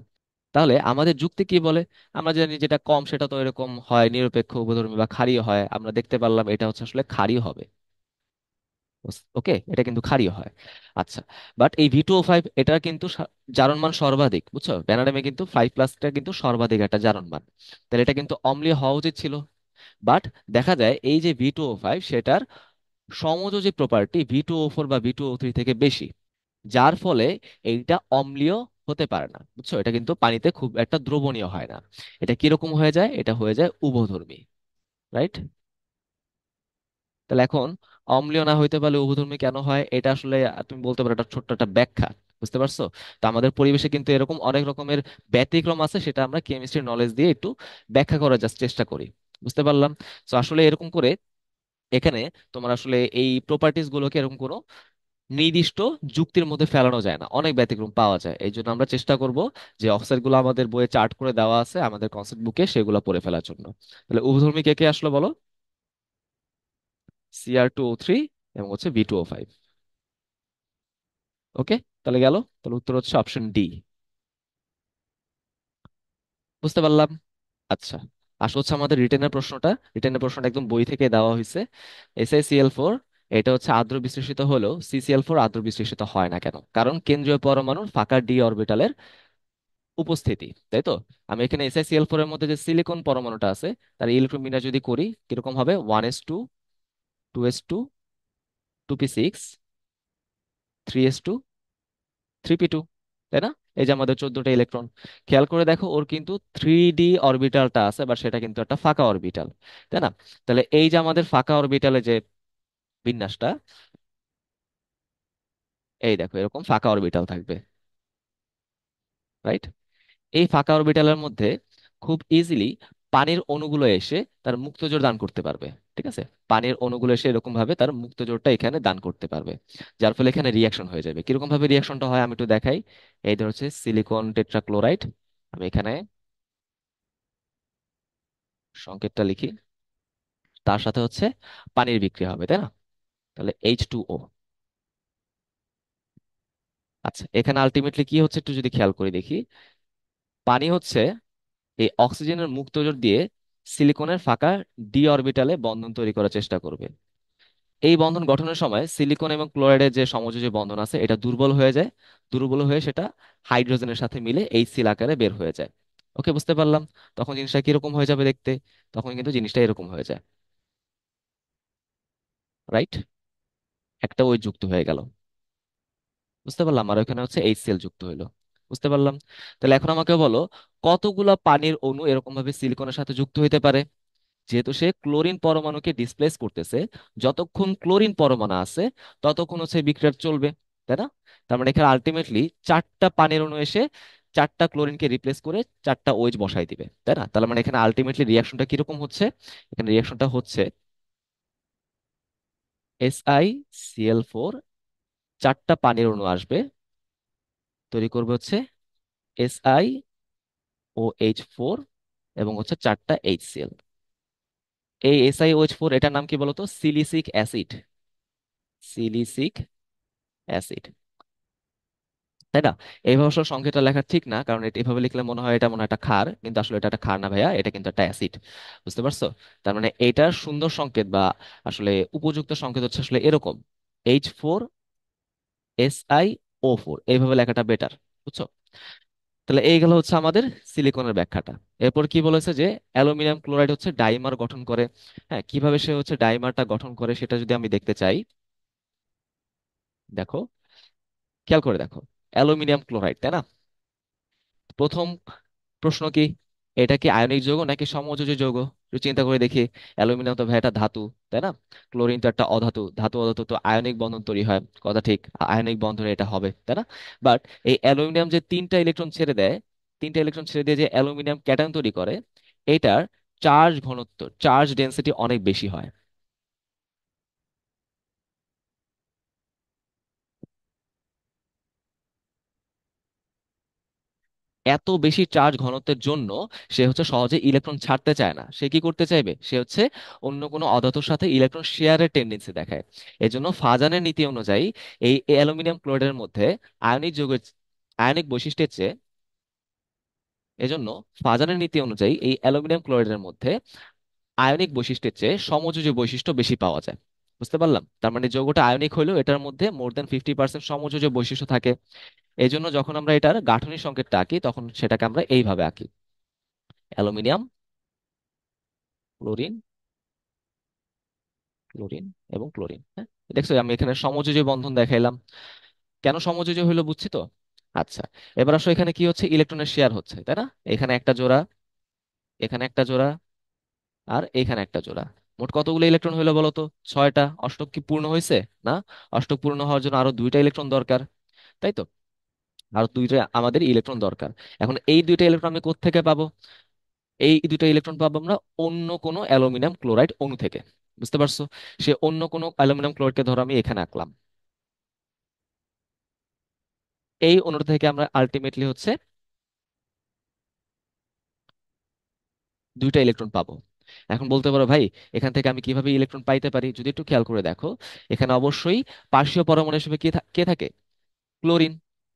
তাহলে আমাদের যুক্তি কি বলে? আমরা জানি যেটা কম সেটা তো এরকম হয় নিরপেক্ষ উভধর্মী বা ক্ষারীয় হয়। আমরা দেখতে পারলাম এটা হচ্ছে আসলে ক্ষারীয় হবে। ওকে, এটা কিন্তু ক্ষারীয় হয়। আচ্ছা, বাট এই V2O5 এটার কিন্তু জারণ মান সর্বাধিক, বুঝছো? ভ্যানাডিয়ামে কিন্তু 5+টা কিন্তু সর্বাধিক একটা জারণ মান, তাহলে এটা কিন্তু অম্লীয় হওয়া উচিত ছিল। বাট দেখা যায় এই যে V2O5 সেটার সমযোজী প্রপার্টি V2O4 বা V2O3 থেকে বেশি, যার ফলে এইটা অম্লীয় হতে পারে না। বুঝছো? এটা কিন্তু পানিতে খুব একটা দ্রবণীয় হয় না। এটা কিরকম হয়ে যায়? এটা হয়ে যায় উভধর্মী, রাইট? তাহলে এখন অম্লীয় না হইতে পারলে উভধর্মী কেন হয়? এটা আসলে তুমি বলতে পারো এটা ছোট্ট একটা ব্যাখ্যা। বুঝতে পারছো? তো আমাদের পরিবেশে কিন্তু এরকম অনেক রকমের ব্যতিক্রম আছে, সেটা আমরা কেমিস্ট্রি নলেজ দিয়ে একটু ব্যাখ্যা করার জাস্ট চেষ্টা করি। বুঝতে পারলাম? তো আসলে এরকম করে এখানে তোমার আসলে এই প্রপার্টিজ গুলোকে এরকম কোনো নির্দিষ্ট যুক্তির মধ্যে ফেলানো যায় না, অনেক ব্যতিক্রম পাওয়া যায়। এই জন্য আমরা চেষ্টা করব যে অক্সাইড গুলো আমাদের বইয়ে চার্ট করে দেওয়া আছে আমাদের কনসেপ্ট বুকে, সেগুলো পড়ে ফেলার জন্য। তাহলে উভধর্মী কে কে আসলো বলো? Cr2O3 এবং হচ্ছে V2O5। ওকে, তাহলে গেল। তাহলে উত্তর হচ্ছে অপশন ডি। বুঝতে পারলাম। আচ্ছা, আসলে হচ্ছে আমাদের রিটেনের প্রশ্নটা। রিটেনের প্রশ্নটা একদম বই থেকে দেওয়া হয়েছে। SiCl4 এটা হচ্ছে আদ্র বিশ্লেষিত হলেও CCl4 আদ্র বিশ্লেষিত হয় না কেন? কারণ কেন্দ্রীয় পরমাণুর ফাঁকা ডি অরবিটালের উপস্থিতি, তাই তো। আমি এখানে SiCl4 এর মধ্যে যে সিলিকন পরমাণুটা আছে তার ইলেকট্রন বিন্যাস যদি করি, কিরকম হবে? 1s2, 2s2, 2p6, 3s2, 3p2, তাই না? এই যে আমাদের 14টা ইলেকট্রন। খেয়াল করে দেখো ওর কিন্তু 3D অরবিটালটা আছে, বা সেটা কিন্তু একটা ফাঁকা অরবিটাল, তাই না? তাহলে এই যে আমাদের ফাঁকা অরবিটালে যে বিন্যাসটা, এই দেখো এরকম ফাঁকা অরবিটাল থাকবে, রাইট? এই ফাঁকা অরবিটালের মধ্যে খুব ইজিলি পানির অণুগুলো এসে তার মুক্তজোর দান করতে পারবে। ঠিক আছে, পানির অণুগুলো এসে এরকম ভাবে তার মুক্ত জোরটা এখানে দান করতে পারবে, যার ফলে এখানে রিয়াকশন হয়ে যাবে। কিরকম ভাবে রিয়াকশনটা হয় আমি একটু দেখাই। এই ধর হচ্ছে সিলিকন টেট্রাক্লোরাইড, আমি এখানে সংকেতটা লিখি, তার সাথে হচ্ছে পানির বিক্রিয়া হবে, তাই না? তাহলে H2O। আচ্ছা, এখানে আলটিমেটলি কি হচ্ছে একটু যদি খেয়াল করে দেখি, পানি হচ্ছে এই অক্সিজেনের মুক্ত জোর দিয়ে সিলিকনের ফাঁকা ডি অরবিটালে বন্ধন তৈরি করার চেষ্টা করবে। এই বন্ধন গঠনের সময় সিলিকন এবং ক্লোরাইডের যে সমযোজী বন্ধন আছে এটা দুর্বল হয়ে যায়, দুর্বল হয়ে সেটা হাইড্রোজেনের সাথে মিলে HCl আকারে বের হয়ে যায়। ওকে, বুঝতে পারলাম। তখন জিনিসটা কিরকম হয়ে যাবে দেখতে? তখন কিন্তু জিনিসটা এরকম হয়ে যায়, রাইট? একটা ওই যুক্ত হয়ে গেল, বুঝতে পারলাম, আর ওখানে হচ্ছে HCl যুক্ত হইলো, বুঝতে পারলাম। তাহলে এখন আমাকে বলো, কতগুলা পানির অণু এরকম ভাবে সিলিকনের সাথে যুক্ত হইতে পারে? যেহেতু সে ক্লোরিন পরমাণুকে ডিসপ্লেস করতেছে, যতক্ষণ ক্লোরিন পরমাণু আছে ততক্ষণ হচ্ছে বিক্রিয়া চলবে, তাই না? তার মানে এখানে আলটিমেটলি চারটা পানির অণু এসে চারটা ক্লোরিনকে রিপ্লেস করে চারটা OH বসাই দিবে, তাই না? তার মানে এখানে আলটিমেটলি রিয়াকশনটা কিরকম হচ্ছে? এখানে রিয়াকশনটা হচ্ছে SiCl4, চারটা পানির অণু আসবে, তৈরি করবে হচ্ছে SiOH4 এবং হচ্ছে চারটা HCl। এই SiOH4 এটার নাম কি বলতো? সিলিসিক অ্যাসিড, সিলিসিক অ্যাসিড, তাই না? এইভাবে আসলে সংকেতটা লেখা ঠিক না, কারণ এটা এভাবে লিখলে মনে হয় এটা মনে হয় একটা ক্ষার, কিন্তু আসলে এটা একটা ক্ষার না ভাইয়া, এটা কিন্তু একটা অ্যাসিড, বুঝতে পারছো? তার মানে এটার সুন্দর সংকেত বা আসলে উপযুক্ত সংকেত হচ্ছে আসলে এরকম, H4SiO4, এইভাবে লেখাটা বেটার, বুঝছো? তাহলে এই গেল হচ্ছে আমাদের সিলিকনের ব্যাখ্যাটা। এরপর কি বলেছে যে অ্যালুমিনিয়াম ক্লোরাইড হচ্ছে ডাইমার গঠন করে। হ্যাঁ, কিভাবে সে হচ্ছে ডাইমারটা গঠন করে সেটা যদি আমি দেখতে চাই, দেখো, খেয়াল করে দেখো, অ্যালুমিনিয়াম ক্লোরাইড, তাই না? প্রথম প্রশ্ন কি, এটা কি আয়নিক যৌগ নাকি সমযোজী যৌগ? একটু চিন্তা করে দেখি। অ্যালুমিনিয়াম তো ভাই একটা ধাতু, তাই না? ক্লোরিন তো একটা অধাতু, ধাতু অধাতু তো আয়নিক বন্ধন তৈরি হয়, কথা ঠিক, আয়নিক বন্ধনে এটা হবে, তাই না? বাট এই অ্যালুমিনিয়াম যে তিনটা ইলেকট্রন ছেড়ে দেয়, তিনটা ইলেকট্রন ছেড়ে দিয়ে যে অ্যালুমিনিয়াম ক্যাটায়ন তৈরি করে, এটার চার্জ ঘনত্ব, চার্জ ডেনসিটি অনেক বেশি হয়। এত বেশি চার্জ ঘনত্বের জন্য সে হচ্ছে সহজে ইলেকট্রন ছাড়তে চায় না। সে কি করতে চাইবে? সে হচ্ছে অন্য কোনো অধাতুর সাথে ইলেকট্রন শেয়ারের টেন্ডেন্সি দেখায়। এজন্য ফাজানের নীতি অনুযায়ী এই অ্যালুমিনিয়াম ক্লোরাইডের মধ্যে আয়নিক যৌগের, আয়নিক বৈশিষ্ট্যের চেয়ে, এজন্য ফাজানের নীতি অনুযায়ী এই অ্যালুমিনিয়াম ক্লোরাইডের মধ্যে আয়নিক বৈশিষ্ট্যের চেয়ে সমযোজী বৈশিষ্ট্য বেশি পাওয়া যায়, বুঝতে পারলাম? তার মানে যৌগটা আয়নিক হইলেও এটার মধ্যে মোর দ্যান 50% সমযোজী বৈশিষ্ট্য থাকে। এই জন্য যখন আমরা এটার গাঠনিক সংকেতটা আঁকি তখন সেটাকে আমরা এইভাবে আঁকি, অ্যালুমিনিয়াম, ক্লোরিন, ক্লোরিন এবং ক্লোরিন। হ্যাঁ, দেখছো আমি এখানে সমযোজী বন্ধন দেখাইলাম। কেন সমযোজী হইলো বুঝছি তো? আচ্ছা, এবার আসো, এখানে কি হচ্ছে? ইলেকট্রনের শেয়ার হচ্ছে, তাই না? এখানে একটা জোড়া, এখানে একটা জোড়া, আর এখানে একটা জোড়া। মোট কতগুলো ইলেকট্রন হইলো বলো তো? 6টা। অষ্টক কি পূর্ণ হয়েছে? না, অষ্টক পূর্ণ হওয়ার জন্য আরো 2টা ইলেকট্রন দরকার, তাই তো? আরো 2টা আমাদের ইলেকট্রন দরকার। এখন এই 2টা ইলেকট্রন আমি কোত্থেকে পাবো? এই 2টা ইলেকট্রন পাবো আমরা অন্য কোনো অ্যালুমিনিয়াম ক্লোরাইড অণু থেকে, বুঝতে পারছো? সে অন্য কোনো অ্যালুমিনিয়াম ক্লোরাইডকে ধরো আমি এখানে আঁকলাম, এই অণুটা থেকে আমরা আলটিমেটলি হচ্ছে 2টা ইলেকট্রন পাবো। এখন বলতে পারো ভাই, এখান থেকে আমি কিভাবে ইলেকট্রন পাইতে পারি? যদি একটু খেয়াল করে দেখো, এখানে অবশ্যই পার্শ্বীয় পরমাণু হিসেবে কে থাকে? ক্লোরিন।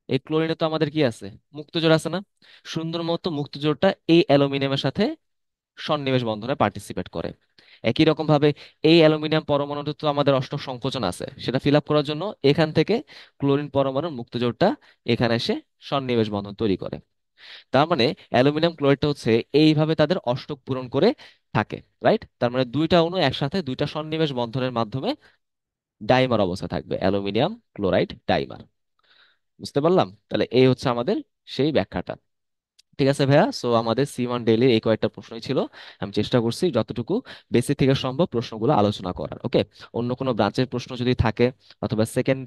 এই ক্লোরিনে তো আমাদের কি আছে? মুক্তজোড় আছে না? সুন্দর মতো মুক্তজোড়টা এই অ্যালুমিনিয়ামের সাথে সন্নিবেশ বন্ধনে পার্টিসিপেট করে। একই রকম ভাবে এই অ্যালুমিনিয়াম পরমাণুতে তো আমাদের অষ্টক সংকোচন আছে, সেটা ফিল আপ করার জন্য এখান থেকে ক্লোরিন পরমাণুর মুক্তজোড়টা এখানে এসে সন্নিবেশ বন্ধন তৈরি করে। তার মানে অ্যালুমিনিয়াম ক্লোরাইডটা হচ্ছে এইভাবে তাদের অষ্টক পূরণ করে থাকে, রাইট? তার মানে 2টা অণু একসাথে 2টা সন্নিবেশ বন্ধনের মাধ্যমে ডাইমার অবস্থা থাকবে, অ্যালুমিনিয়াম ক্লোরাইড ডাইমার, বুঝতে পারলাম? তাহলে এই হচ্ছে আমাদের সেই ব্যাখ্যাটা। ঠিক আছে ভাইয়া, সো আমাদের C1 ডেইলির এই কয়েকটা প্রশ্নই ছিল। আমি চেষ্টা করছি যতটুকু বেসিক থেকে সম্ভব প্রশ্নগুলো আলোচনা করার। ওকে, অন্য কোনো ব্রাঞ্চের প্রশ্ন যদি থাকে অথবা সেকেন্ড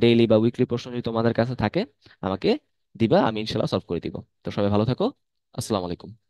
ডেইলি বা উইকলি প্রশ্ন যদি তোমাদের কাছে থাকে আমাকে দিবা, আমি ইনশাল্লাহ সলভ করে দিব। তো সবাই ভালো থাকো। আসসালামু আলাইকুম।